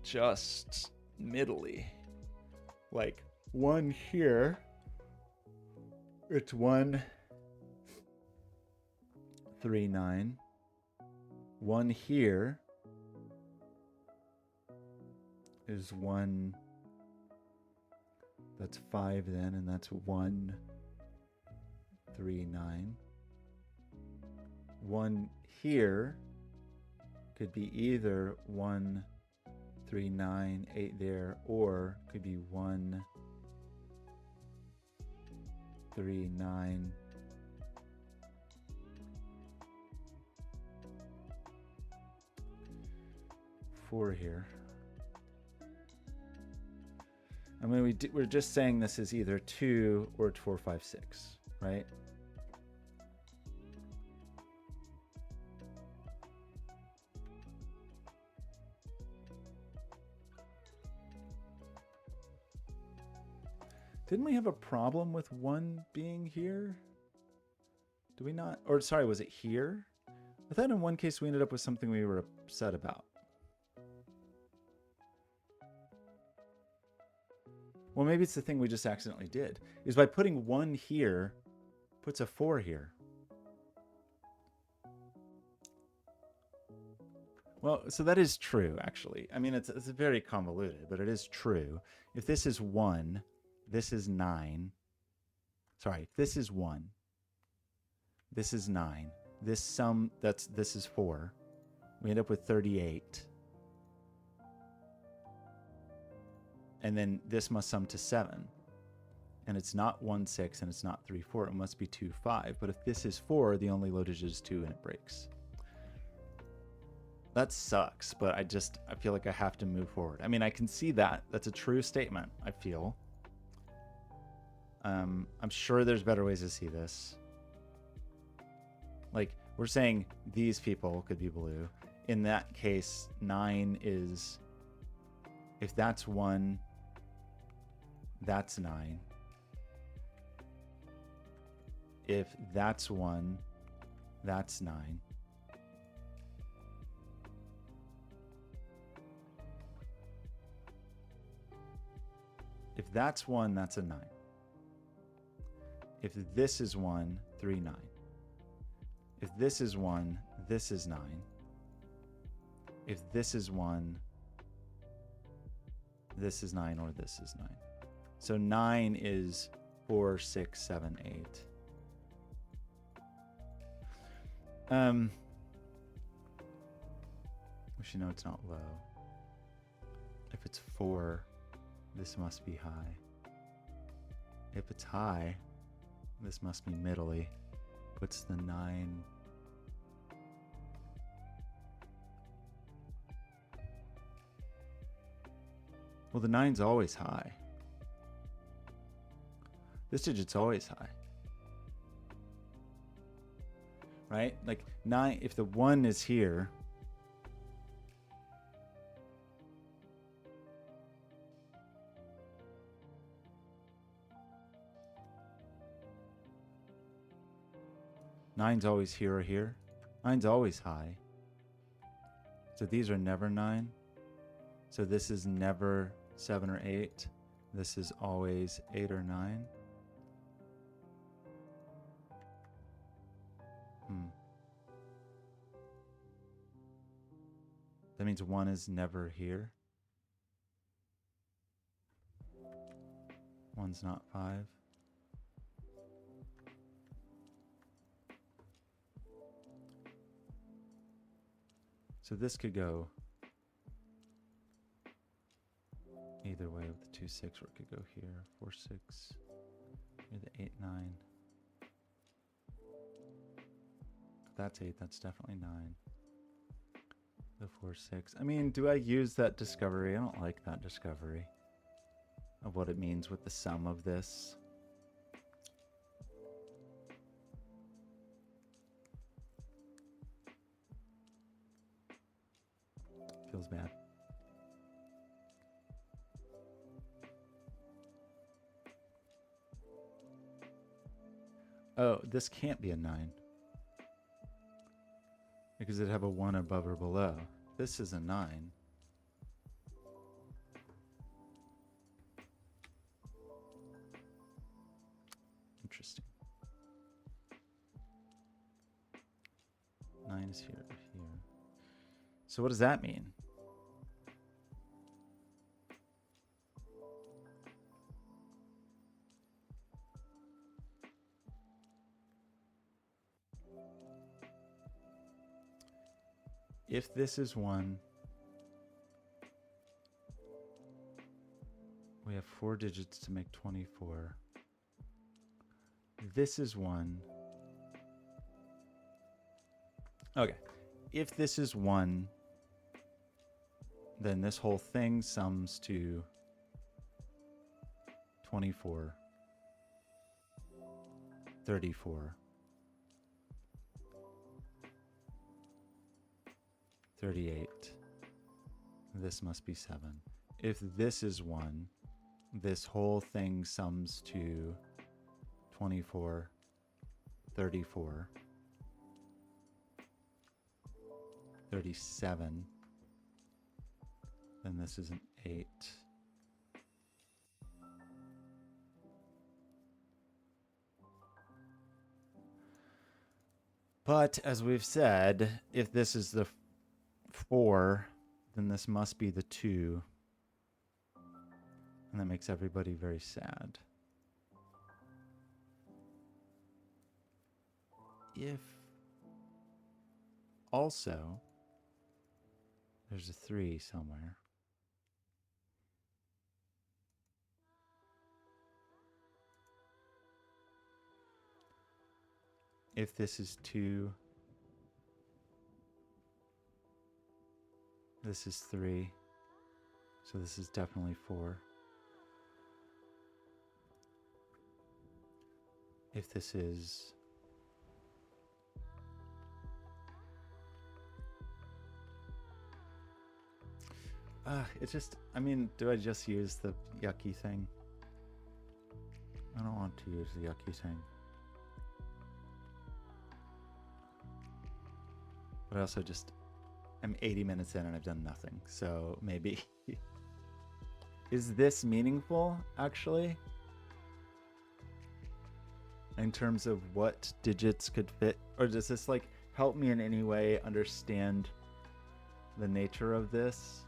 S1: just middly? Like, 1 here, it's 1, 3, 9. 1 here is 1, that's 5 then, and that's 1, 3, 9. 1 here could be either 1, 3, 9, 8 there, or could be 1, 3, 9, 4 here. I mean, we're just saying this is either 2 or it's 4, 5, 6, right? Didn't we have a problem with 1 being here? Do we not? Or sorry, was it here? I thought in one case we ended up with something we were upset about. Well, maybe it's the thing we just accidentally did. Is by putting 1 here, puts a 4 here. Well, so that is true, actually. I mean, it's very convoluted, but it is true. If this is 1, this is 9. Sorry, this is 1. This is 9. This is 4. We end up with 38. And then this must sum to 7. And it's not 1, 6, and it's not 3, 4. It must be 2, 5. But if this is 4, the only loadage is 2, and it breaks. That sucks, but I feel like I have to move forward. I mean, I can see that. That's a true statement, I feel. I'm sure there's better ways to see this. Like, we're saying these people could be blue. In that case, 9 is... If that's 1, that's 9. If that's 1, that's 9. If that's 1, that's a 9. If this is 1, 3, 9. If this is 1, this is 9. If this is 1, this is 9, or this is 9. So 9 is 4, 6, 7, 8. We should know it's not low. If it's 4, this must be high. If it's high, this must be middly. What's the 9? Well, the 9's always high. This digit's always high. Right? Like 9, if the 1 is here, nine's always here or here. 9's always high. So these are never 9. So this is never 7 or 8. This is always 8 or 9. That means 1 is never here. 1's not 5. So this could go either way with the 2, 6, or it could go here, 4, 6, or the 8, 9. If that's 8, that's definitely 9. The 4, 6. I mean, do I use that discovery? I don't like that discovery of what it means with the sum of this. Feels bad. Oh, this can't be a 9. Because it'd have a 1 above or below. This is a 9. Interesting. 9 is here, here. So what does that mean? If this is 1, we have 4 digits to make 24. This is 1. Okay. If this is 1, then this whole thing sums to 24, 34, 38. This must be 7. If this is 1, this whole thing sums to 24, 34, 37. Then this is an 8. But as we've said, if this is the 4, then this must be the 2. And that makes everybody very sad. If also there's a 3 somewhere. If this is 2, this is 3, so this is definitely 4. If this is it's just, I mean, do I just use the yucky thing? I don't want to use the yucky thing. But I also just, I'm 80 minutes in and I've done nothing. So maybe, is this meaningful actually? In terms of what digits could fit? Or does this like help me in any way understand the nature of this?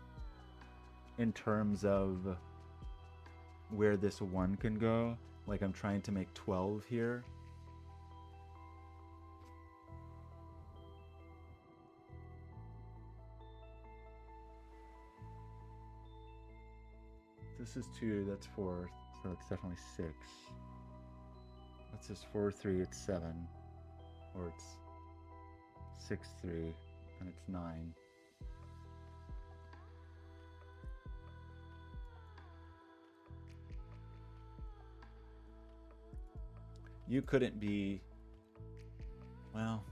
S1: In terms of where this 1 can go like I'm trying to make 12 here. This is 2, that's 4, so it's definitely 6. That's just 4, 3, it's 7. Or it's 6, 3, and it's 9. You couldn't be, well,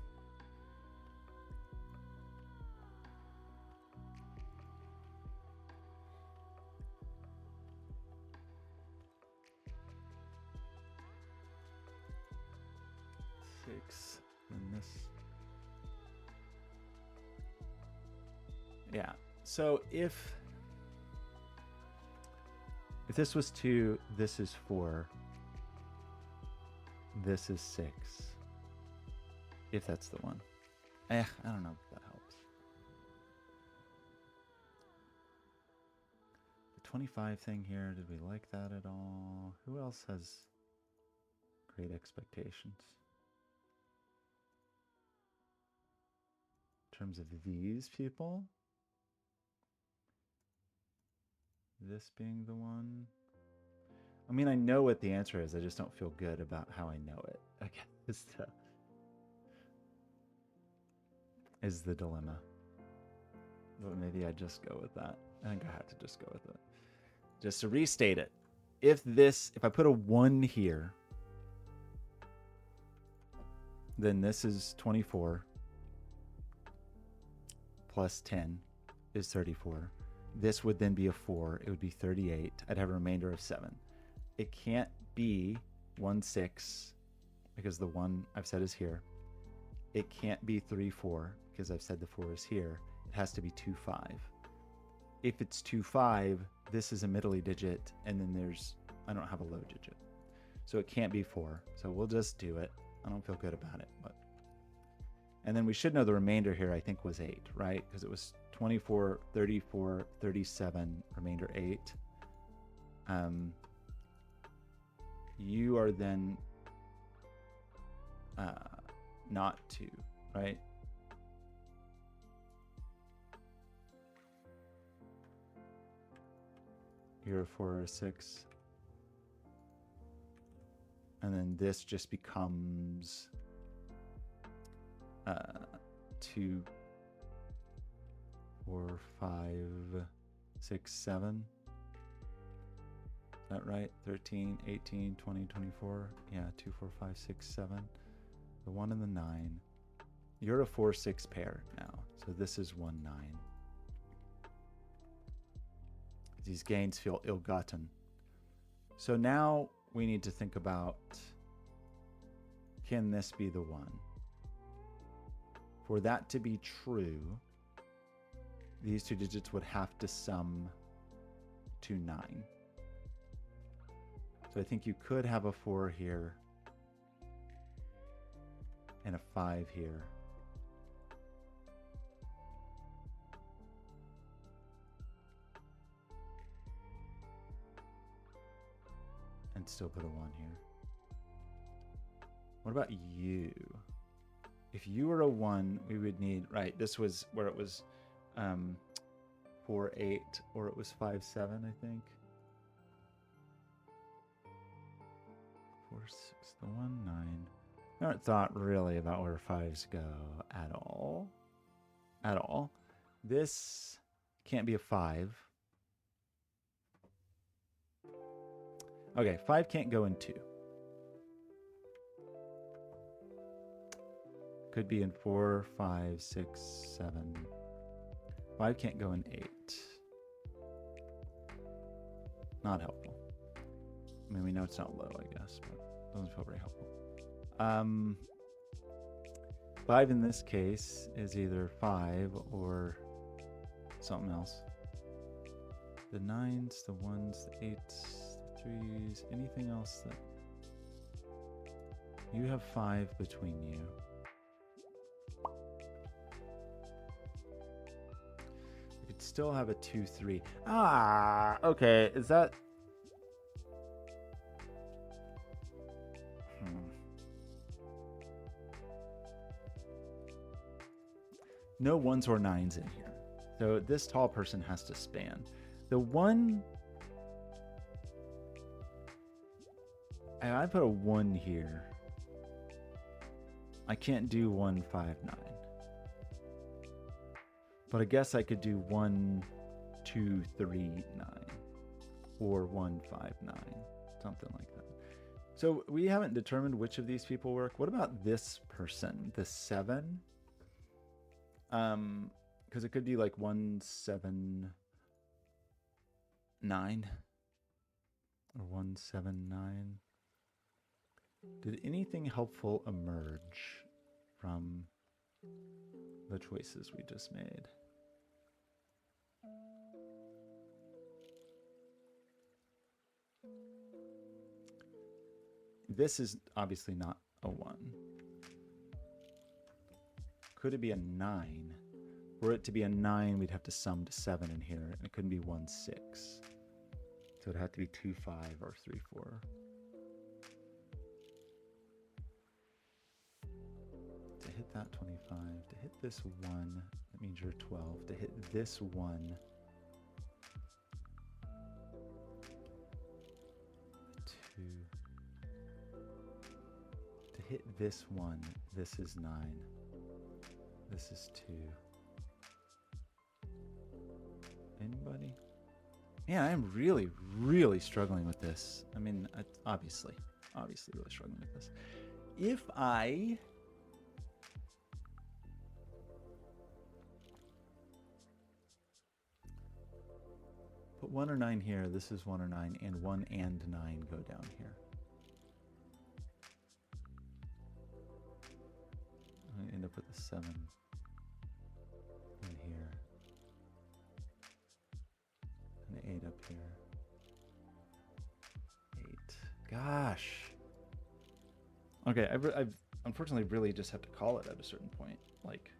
S1: and this. Yeah. So if this was 2, this is 4. This is 6. If that's the one. I don't know if that helps. The 25 thing here, did we like that at all? Who else has great expectations? In terms of these people? This being the one? I mean, I know what the answer is. I just don't feel good about how I know it. Again, is the dilemma. But maybe I just go with that. I think I have to just go with it. Just to restate it. If I put a 1 here, then this is 24 plus 10 is 34. This would then be a 4. It would be 38. I'd have a remainder of 7. It can't be 1, 6 because the 1 I've said is here. It can't be 3, 4 because I've said the 4 is here. It has to be 2, 5. If it's 2, 5, this is a middly digit, and then I don't have a low digit. So it can't be 4. So we'll just do it. I don't feel good about it. And then we should know the remainder here, I think, was 8, right? Because it was 24, 34, 37, remainder 8. You are then not 2, right? You're a 4 or a 6. And then this just becomes 2, 4, 5, 6, 7. Is that right? 13, 18, 20, 24. Yeah, 2, 4, 5, 6, 7. The 1 and the 9. You're a 4, 6 pair now. So this is 1, 9. These gains feel ill-gotten. So now we need to think about, can this be the one? For that to be true, these 2 digits would have to sum to 9. So I think you could have a 4 here and a 5 here. And still put a 1 here. What about you? If you were a 1, we would need, right, this was where it was 4, 8, or it was 5, 7, I think. 4, 6, the 1, 9. I haven't thought really about where 5s go at all. At all. This can't be a 5. Okay, 5 can't go in 2. Could be in 4, 5, 6, 7. 5 can't go in 8. Not helpful. I mean, we know it's not low, I guess, but it doesn't feel very helpful. 5 in this case is either 5 or something else. The 9s, the 1s, the 8s, the 3s, anything else that... You have 5 between you. You could still have a 2, 3. Ah, okay, is that... no 1s or 9s in here. So this tall person has to span. The one, I put a 1 here. I can't do 1, 5, 9. But I guess I could do 1, 2, 3, 9. Or 1, 5, 9. Something like that. So we haven't determined which of these people work. What about this person, the 7? Because it could be like 1, 7, 9. Or 1, 7, 9. Did anything helpful emerge from the choices we just made? This is obviously not a 1. Could it be a 9? Were it to be a 9, we'd have to sum to 7 in here, and it couldn't be 1, 6. So it'd have to be 2, 5, or 3, 4. To hit that 25, to hit this 1, that means you're 12. To hit this 1, 2. To hit this 1, this is 9. This is 2. Anybody? Man, I am really, really struggling with this. I mean, obviously really struggling with this. If I put 1 or 9 here, this is 1 or 9, and 1 and 9 go down here. I end up with a 7 in here. An 8 up here. 8. Gosh. Okay, I've unfortunately really just have to call it at a certain point. Like,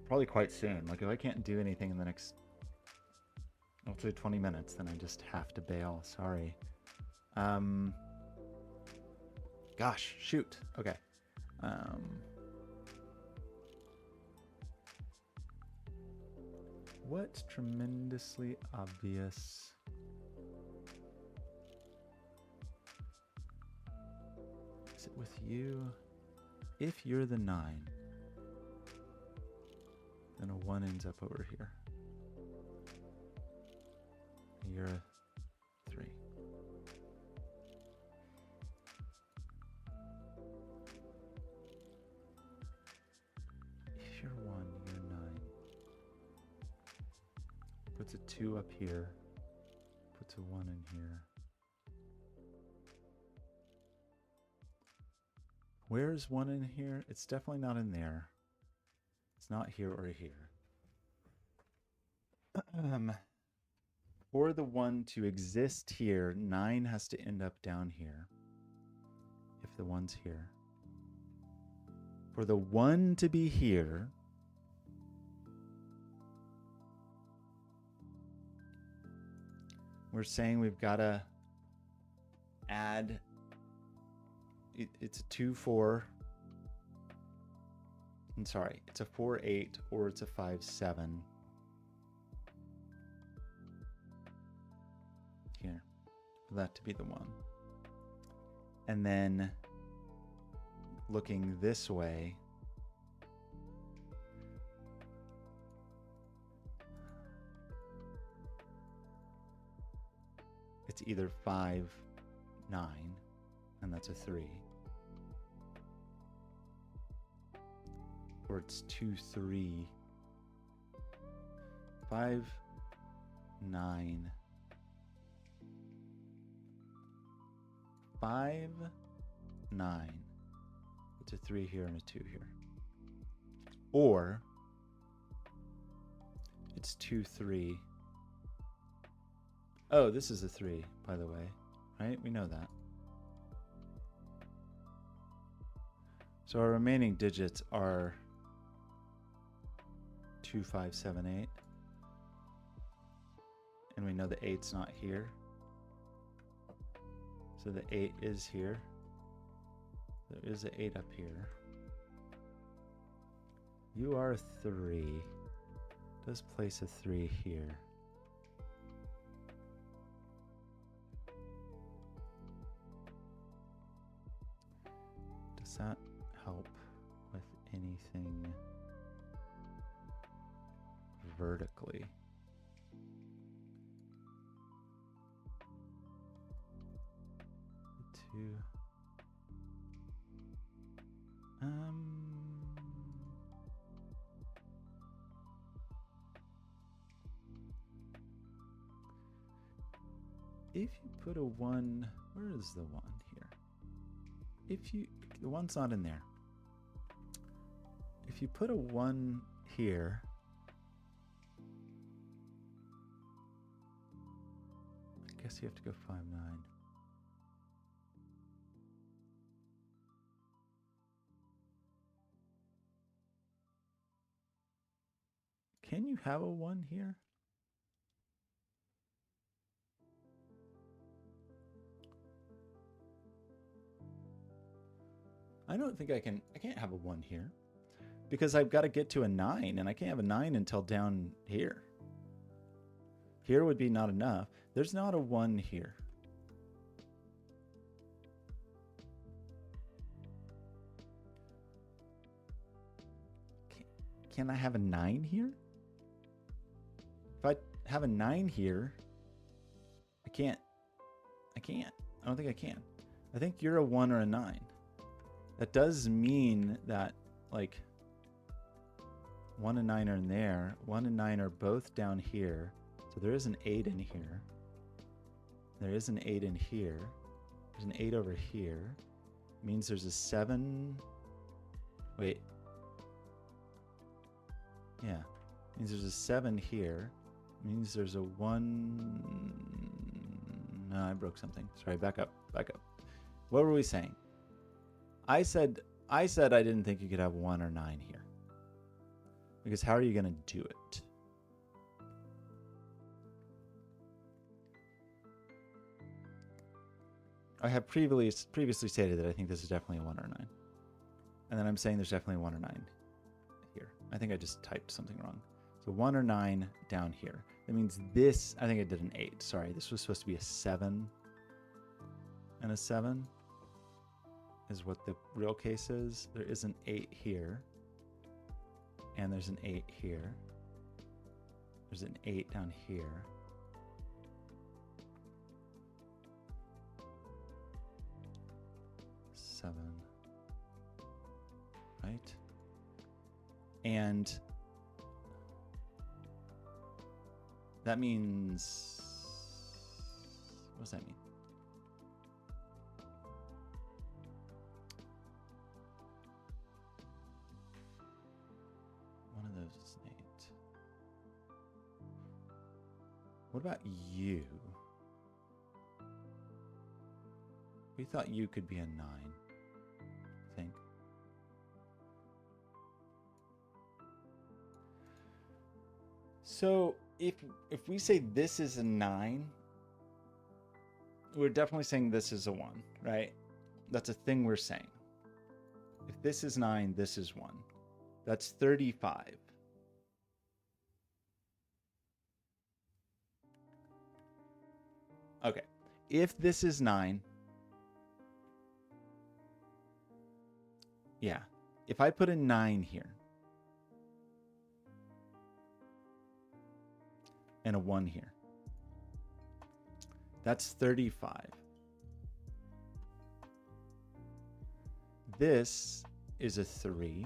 S1: probably quite soon. Like, if I can't do anything in the next, let's say 20 minutes, then I just have to bail. Sorry. Gosh, shoot. Okay. What's tremendously obvious? Is it with you? If you're the 9, then a 1 ends up over here. You're a 3. If you're 1, you're 9. Puts a 2 up here. Puts a 1 in here. Where's 1 in here? It's definitely not in there. It's not here or here. For the 1 to exist here, 9 has to end up down here. If the 1's here. For the 1 to be here, we're saying we've got to add, it's a 2, 4. I'm sorry, it's a 4, 8, or it's a 5, 7. Here, for that to be the 1. And then looking this way, it's either 5, 9, and that's a 3. Or it's 2, 3, 5, 9, 5, 9. It's a 3 here and a 2 here. Or it's 2, 3. Oh, this is a 3, by the way, right? We know that. So our remaining digits are 2, 5, 7, 8. And we know the 8's not here. So the 8 is here. There is an 8 up here. You are a 3. Does place a 3 here. Does that help with anything vertically? Two. If you put a 1, where is the 1 here? The 1's not in there. If you put a 1 here, I guess you have to go 5, 9. Can you have a 1 here? I don't think I can. I can't have a 1 here because I've got to get to a 9, and I can't have a 9 until down here. Here would be not enough. There's not a 1 here. Can I have a 9 here? If I have a 9 here, I can't. I don't think I can. I think you're a 1 or a 9. That does mean that, like, 1 and 9 are in there. 1 and 9 are both down here. So there is an 8 in here. There is an 8 in here. There's an 8 over here. It means there's a 7. Wait. Yeah. It means there's a 7 here. It means there's a 1. No, I broke something. Sorry, back up. Back up. What were we saying? I said I didn't think you could have 1 or 9 here. Because how are you going to do it? I have previously stated that I think this is definitely a 1 or a 9. And then I'm saying there's definitely a 1 or 9 here. I think I just typed something wrong. So 1 or 9 down here. That means this, I think I did an 8. Sorry, this was supposed to be a 7 and a 7. Is what the real case is. There is an 8 here. And there's an 8 here. There's an 8 down here. Seven. Right? And that means, what does that mean? One of those is an 8. What about you? We thought you could be a 9, I think. So if we say this is a 9, we're definitely saying this is a 1, right? That's a thing we're saying. If this is 9, this is 1. That's 35. Okay. If this is 9, yeah. If I put a 9 here and a 1 here, that's 35. This is a 3.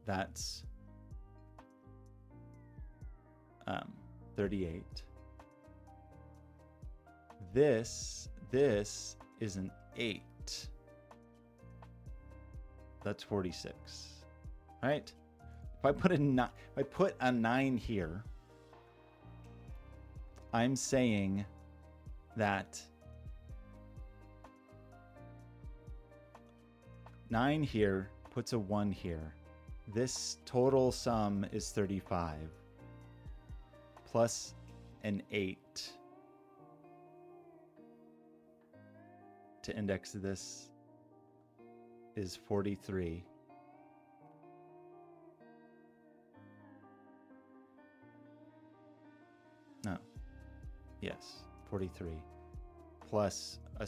S1: That's 38. This is an 8. That's 46. Right? If I put a 9 here, I'm saying that 9 here puts a 1 here. This total sum is 35 plus an 8 to index this is 43. Yes, 43. Plus a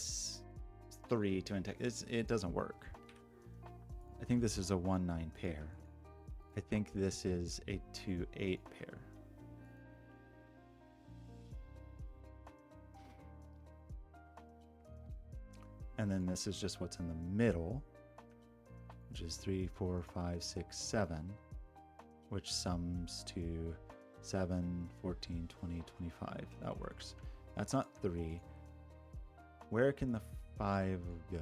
S1: 3 to intake. It doesn't work. I think this is a 1-9 pair. I think this is a 2-8 pair. And then this is just what's in the middle, which is 3, 4, 5, 6, 7, which sums to 7, 14, 20, 25. That works. That's not 3. Where can the 5 go?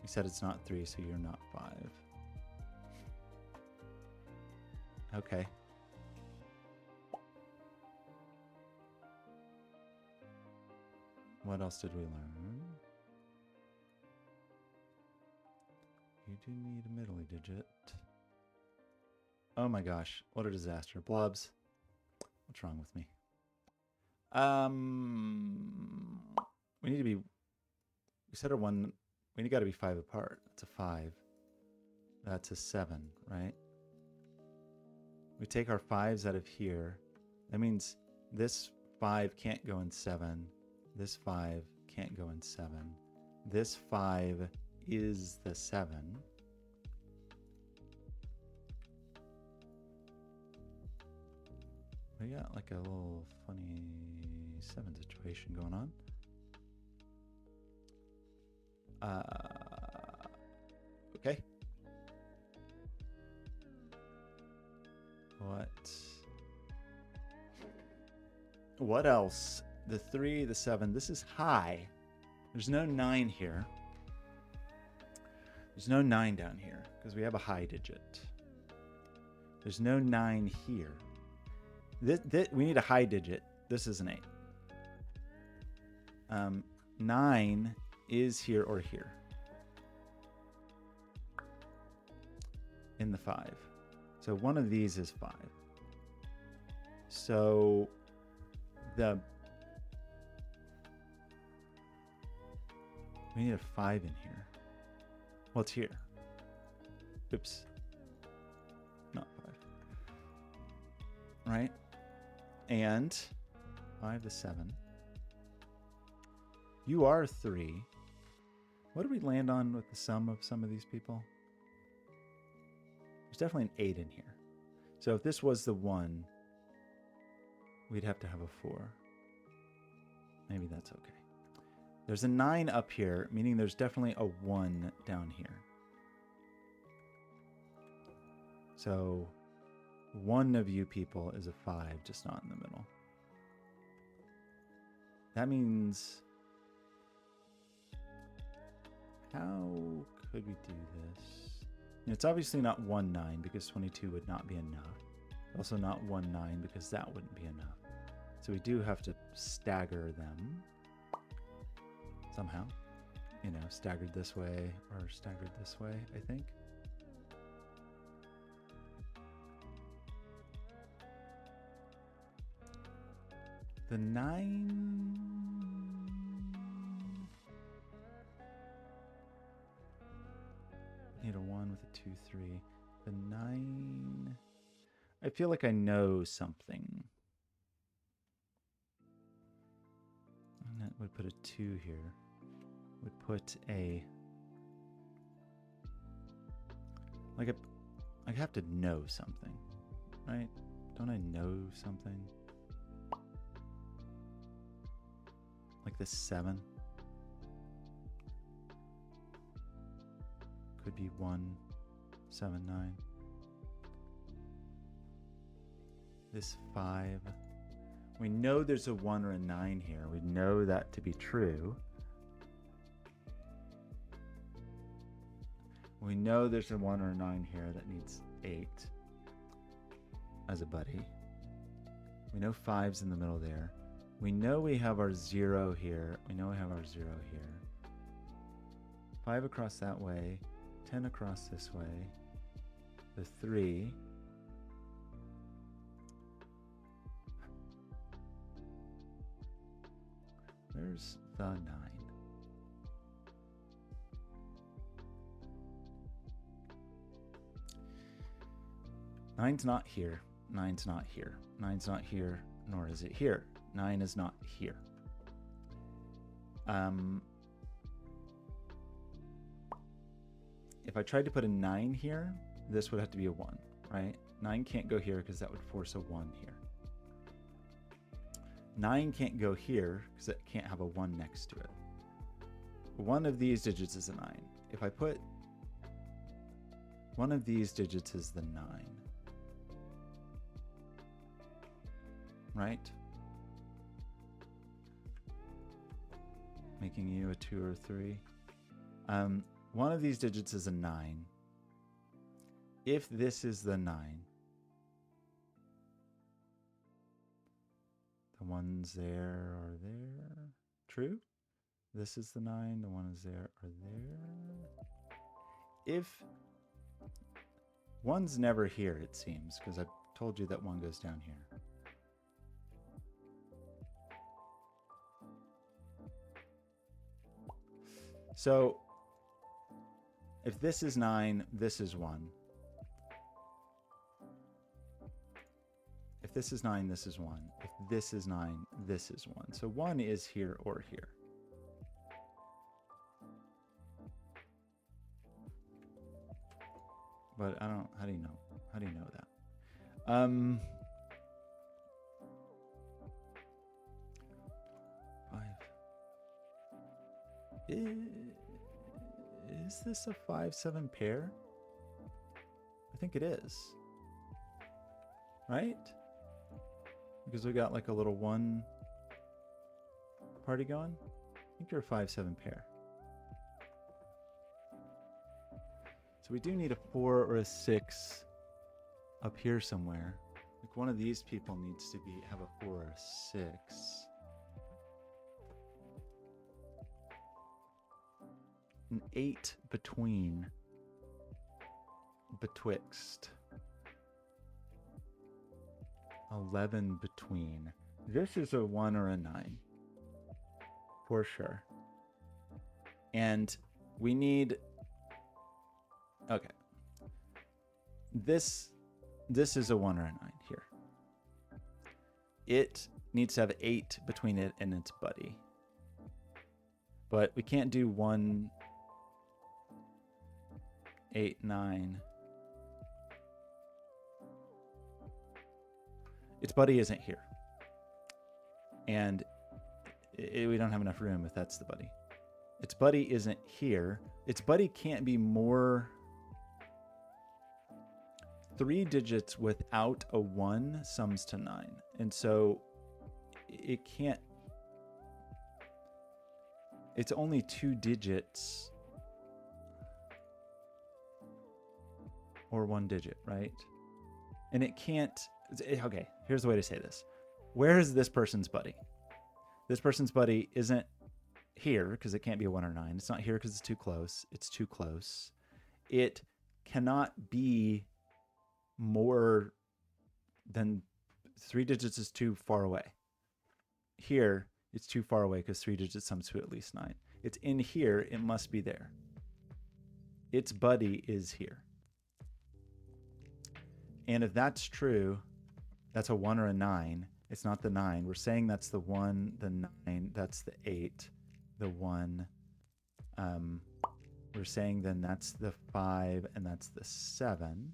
S1: You said it's not 3, so you're not 5. Okay. What else did we learn? You do need a middle digit. Oh my gosh, what a disaster. Blobz, what's wrong with me? We need to be, we said our one, we got to be 5 apart. That's a 5. That's a 7, right? We take our 5s out of here. That means this 5 can't go in 7. This 5 can't go in 7. This 5 is the 7. We got like a little funny 7 situation going on. Okay. What else? The 3, the 7. This is high. There's no 9 here. There's no 9 down here because we have a high digit. There's no 9 here. We need a high digit. This is an 8. 9 is here or here. In the 5. So one of these is 5. So we need a 5 in here. Well, it's here. Oops. Not 5. Right? And 5 to 7. You are 3. What do we land on with the sum of some of these people? There's definitely an 8 in here. So if this was the 1, we'd have to have a 4. Maybe that's okay. There's a 9 up here, meaning there's definitely a 1 down here. So one of you people is a 5, just not in the middle. That means, how could we do this? It's obviously not 1, 9 because 22 would not be enough. Also not 1, 9 because that wouldn't be enough. So we do have to stagger them somehow. You know, staggered this way or staggered this way, I think. The 9... Need a 1 with a 2, 3. The 9... I feel like I know something. And that would put a 2 here. Would put a... Like I have to know something, right? Don't I know something? Like the 7. Could be 1, 7, 9. This 5. We know there's a 1 or a 9 here. We know that to be true. We know there's a 1 or a 9 here that needs 8 as a buddy. We know 5's in the middle there. We know we have our 0 here. We know we have our 0 here. 5 across that way. 10 across this way. The 3. Where's the 9? Nine's not here. 9's not here. 9's not here, nor is it here. 9 is not here. If I tried to put a 9 here, this would have to be a 1, right? 9 can't go here because that would force a 1 here. 9 can't go here because it can't have a 1 next to it. One of these digits is a 9. If I put one of these digits is the 9. Right? Making you a 2 or 3. One of these digits is a 9. If this is the 9, the ones there are there. True? This is the 9, the one is there are there. If one's never here, it seems, because I told you that 1 goes down here. So if this is 9, this is 1. If this is 9, this is 1. If this is 9, this is 1. So 1 is here or here. But I don't, how do you know? How do you know that? 5. Is this a 5-7 pair? I think it is. Right? Because we got like a little 1 party going. I think you're a 5-7 pair. So we do need a 4 or a 6 up here somewhere. Like one of these people needs to have a 4 or a 6. An 8 betwixt. 11 between. This is a 1 or a 9 for sure. And we need, okay, this is a 1 or a 9 here. It needs to have 8 between it and its buddy, but we can't do 1, 8, 9. Its buddy isn't here. And we don't have enough room if that's the buddy. Its buddy isn't here. Its buddy can't be more 3 digits without a 1 sums to 9. And so it can't, it's only 2 digits or 1 digit, right? And it can't, okay, here's the way to say this. Where is this person's buddy? This person's buddy isn't here because it can't be a 1 or 9. It's not here because it's too close. It's too close. It cannot be more than 3 digits is too far away. Here, it's too far away because 3 digits sums to at least 9. It's in here, it must be there. Its buddy is here. And if that's true, that's a 1 or a 9. It's not the 9. We're saying that's the 1, the 9, that's the 8, the 1. We're saying then that's the 5 and that's the 7.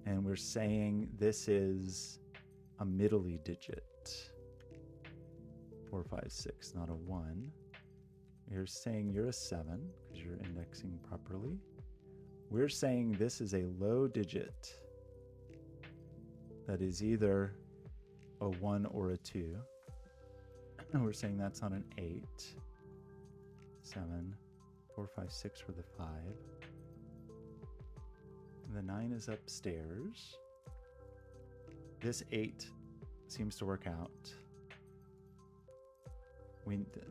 S1: And we're saying this is a middly digit. 4, 5, 6, not a 1. You're saying you're a 7 because you're indexing properly. We're saying this is a low digit that is either a 1 or a 2. And we're saying that's not an 8. 7, 4, 5, 6 for the 5. The 9 is upstairs. This 8 seems to work out.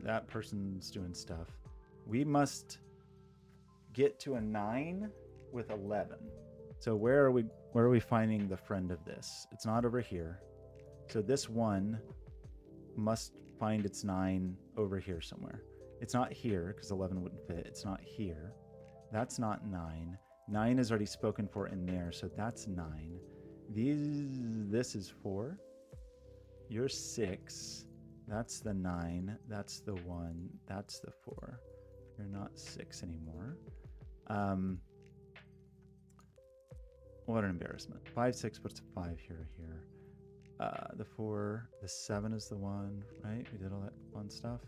S1: That person's doing stuff. We must get to a 9 with 11. So where are we finding the friend of this? It's not over here. So this 1 must find its 9 over here somewhere. It's not here because 11 wouldn't fit. It's not here. That's not 9. 9 is already spoken for in there, so that's 9. This is 4. You're 6. That's the 9. That's the 1. That's the 4. You're not 6 anymore. What an embarrassment. 5, 6 puts a 5 here, here. The 4, the 7 is the 1, right? We did all that fun stuff.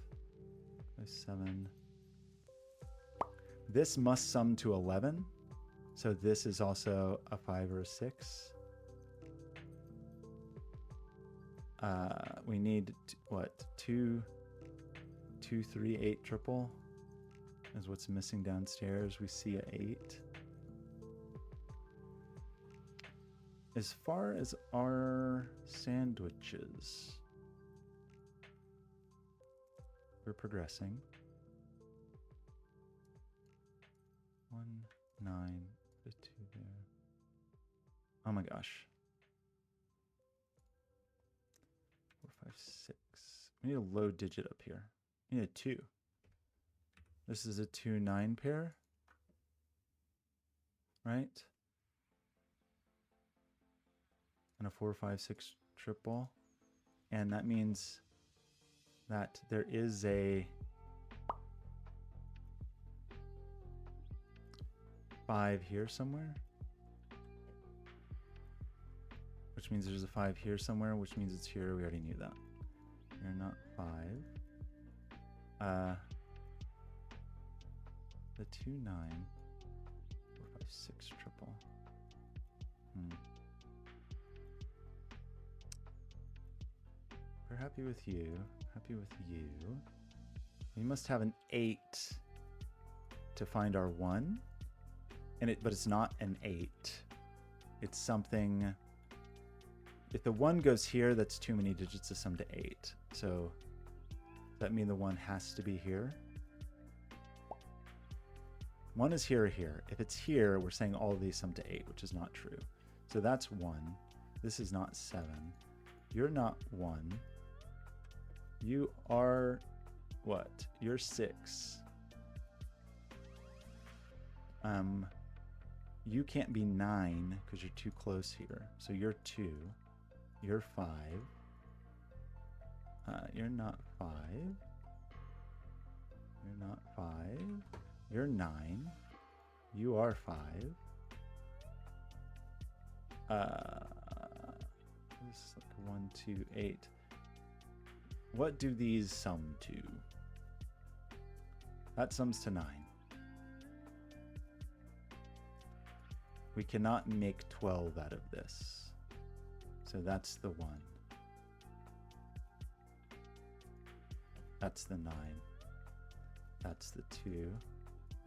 S1: 5, 7. This must sum to 11. So this is also a 5 or a 6. We need, what, 2, 3, 8 triple is what's missing downstairs. We see a 8. As far as our sandwiches, we're progressing. 1, 9, the 2 there. Oh my gosh. 4, 5, 6. We need a low digit up here. We need a 2. This is a 2, 9 pair, right? And a 4, 5, 6 triple. And that means that there is a 5 here somewhere. Which means there's a 5 here somewhere, which means it's here. We already knew that. You're not 5. The 2, 9. 4, 5, 6 triple. We're happy with you. Happy with you. We must have an 8 to find our 1. But it's not an 8. It's something. If the 1 goes here, that's too many digits to sum to 8. So does that mean the 1 has to be here? 1 is here or here. If it's here, we're saying all of these sum to 8, which is not true. So that's 1. This is not 7. You're not 1. You are what? You're 6. You can't be 9 because you're too close here. So you're 2. You're 5. You're not 5. You're not 5. You're 9. You are 5. This is like 1, 2, 8. What do these sum to? That sums to 9. We cannot make 12 out of this. So that's the 1. That's the 9. That's the 2.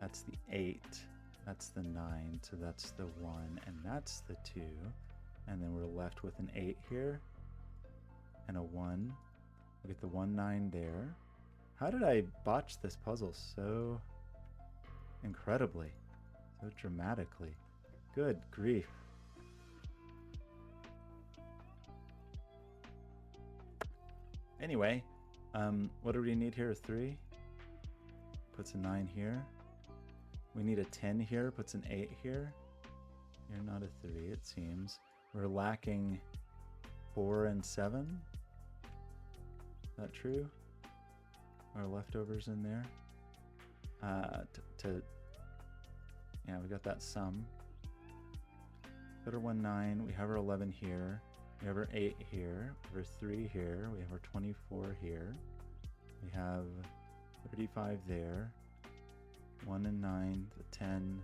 S1: That's the 8. That's the 9. So that's the 1. And that's the 2. And then we're left with an 8 here. And a 1. We get the 1, 9 there. How did I botch this puzzle so incredibly? So dramatically. Good grief. Anyway, what do we need here? A 3. Puts a 9 here. We need a 10 here. Puts an 8 here. You're not a 3, it seems. We're lacking 4 and 7. Is that true? Our leftovers in there. Yeah, we got that sum. Got our 1, 9. We have our 11 here. We have our 8 here. We have our 3 here. We have our 24 here. We have 35 there. 1 and 9, the 10,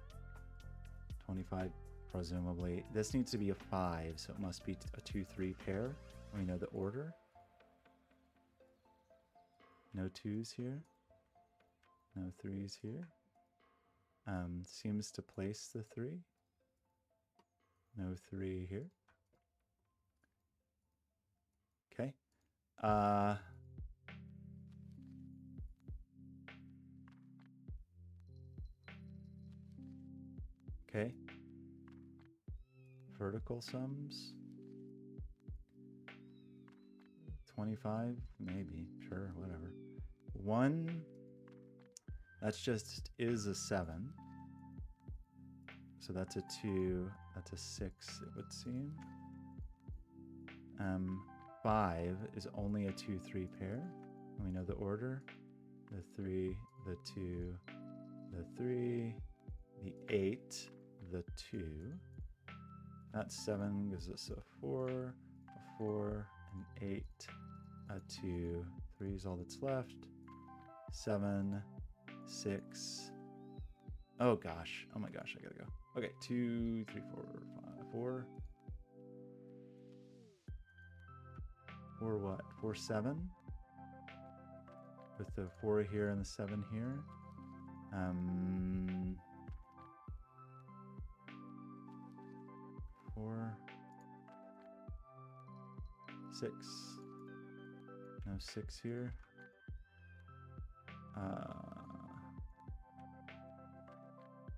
S1: 25 presumably. This needs to be a 5, so it must be a 2, 3 pair. We know the order. No 2s here. No 3s here. Seems to place the 3. No 3 here. Okay. Okay. Vertical sums. 25, maybe. Sure, whatever. 1, that's just is a 7. So that's a 2. That's a 6, it would seem. 5 is only a 2-3 pair. And we know the order. The 3, the 2, the 3, the 8, the 2. That 7 gives us a 4, a 4, an 8, a 2. 3 is all that's left. 7, 6. Oh gosh. Oh my gosh, I gotta go. Okay, 2, 3, 4, 5, 4. 4 what? 4, 7? With the 4 here and the 7 here. 4, 6. No 6 here.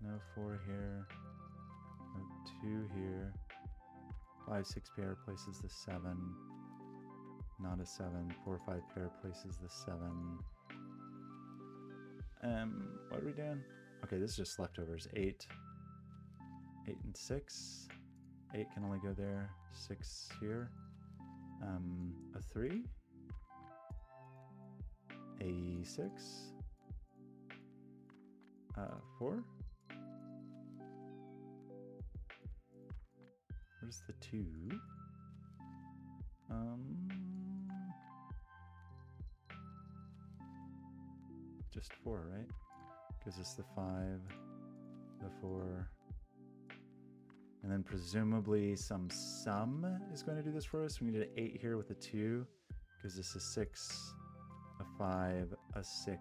S1: No 4 here. No 2 here. 5, 6 pair places the 7. Not a 7. 4, 5 pair places the 7. What are we doing? Okay, this is just leftovers. 8. 8 and 6. 8 can only go there. 6 here. A 3. A 6. 4. Where's the 2? Just 4, right? Gives us the 5, the 4, and then presumably some sum is going to do this for us. We need an 8 here with a 2. Gives us a 6, a 5, a 6,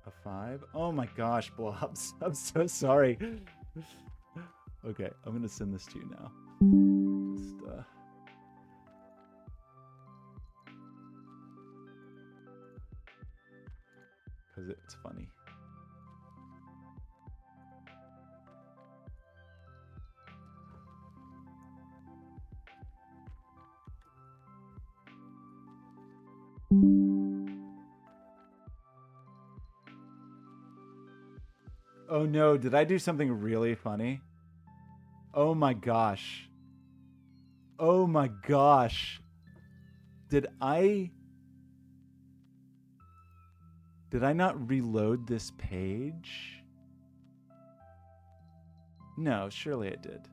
S1: a 5. Oh my gosh, Blobz. I'm so sorry. Okay, I'm going to send this to you now. Just, because it's funny. Oh no, did I do something really funny? Oh my gosh. Oh my gosh. Did I not reload this page? No, surely I did.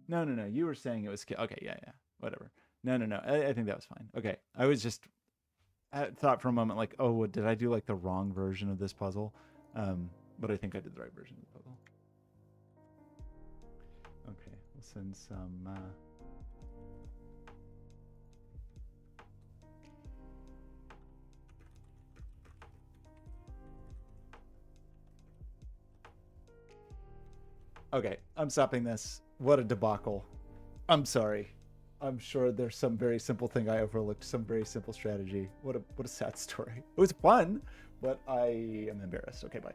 S1: No. You were saying it was... Okay, yeah. Whatever. No. I think that was fine. Okay. I thought for a moment like, oh, did I do like the wrong version of this puzzle? But I think I did the right version of the puzzle. Okay, we'll send some... Okay, I'm stopping this. What a debacle. I'm sorry. I'm sure there's some very simple thing I overlooked, some very simple strategy. What a sad story. It was fun, but I am embarrassed. Okay, bye.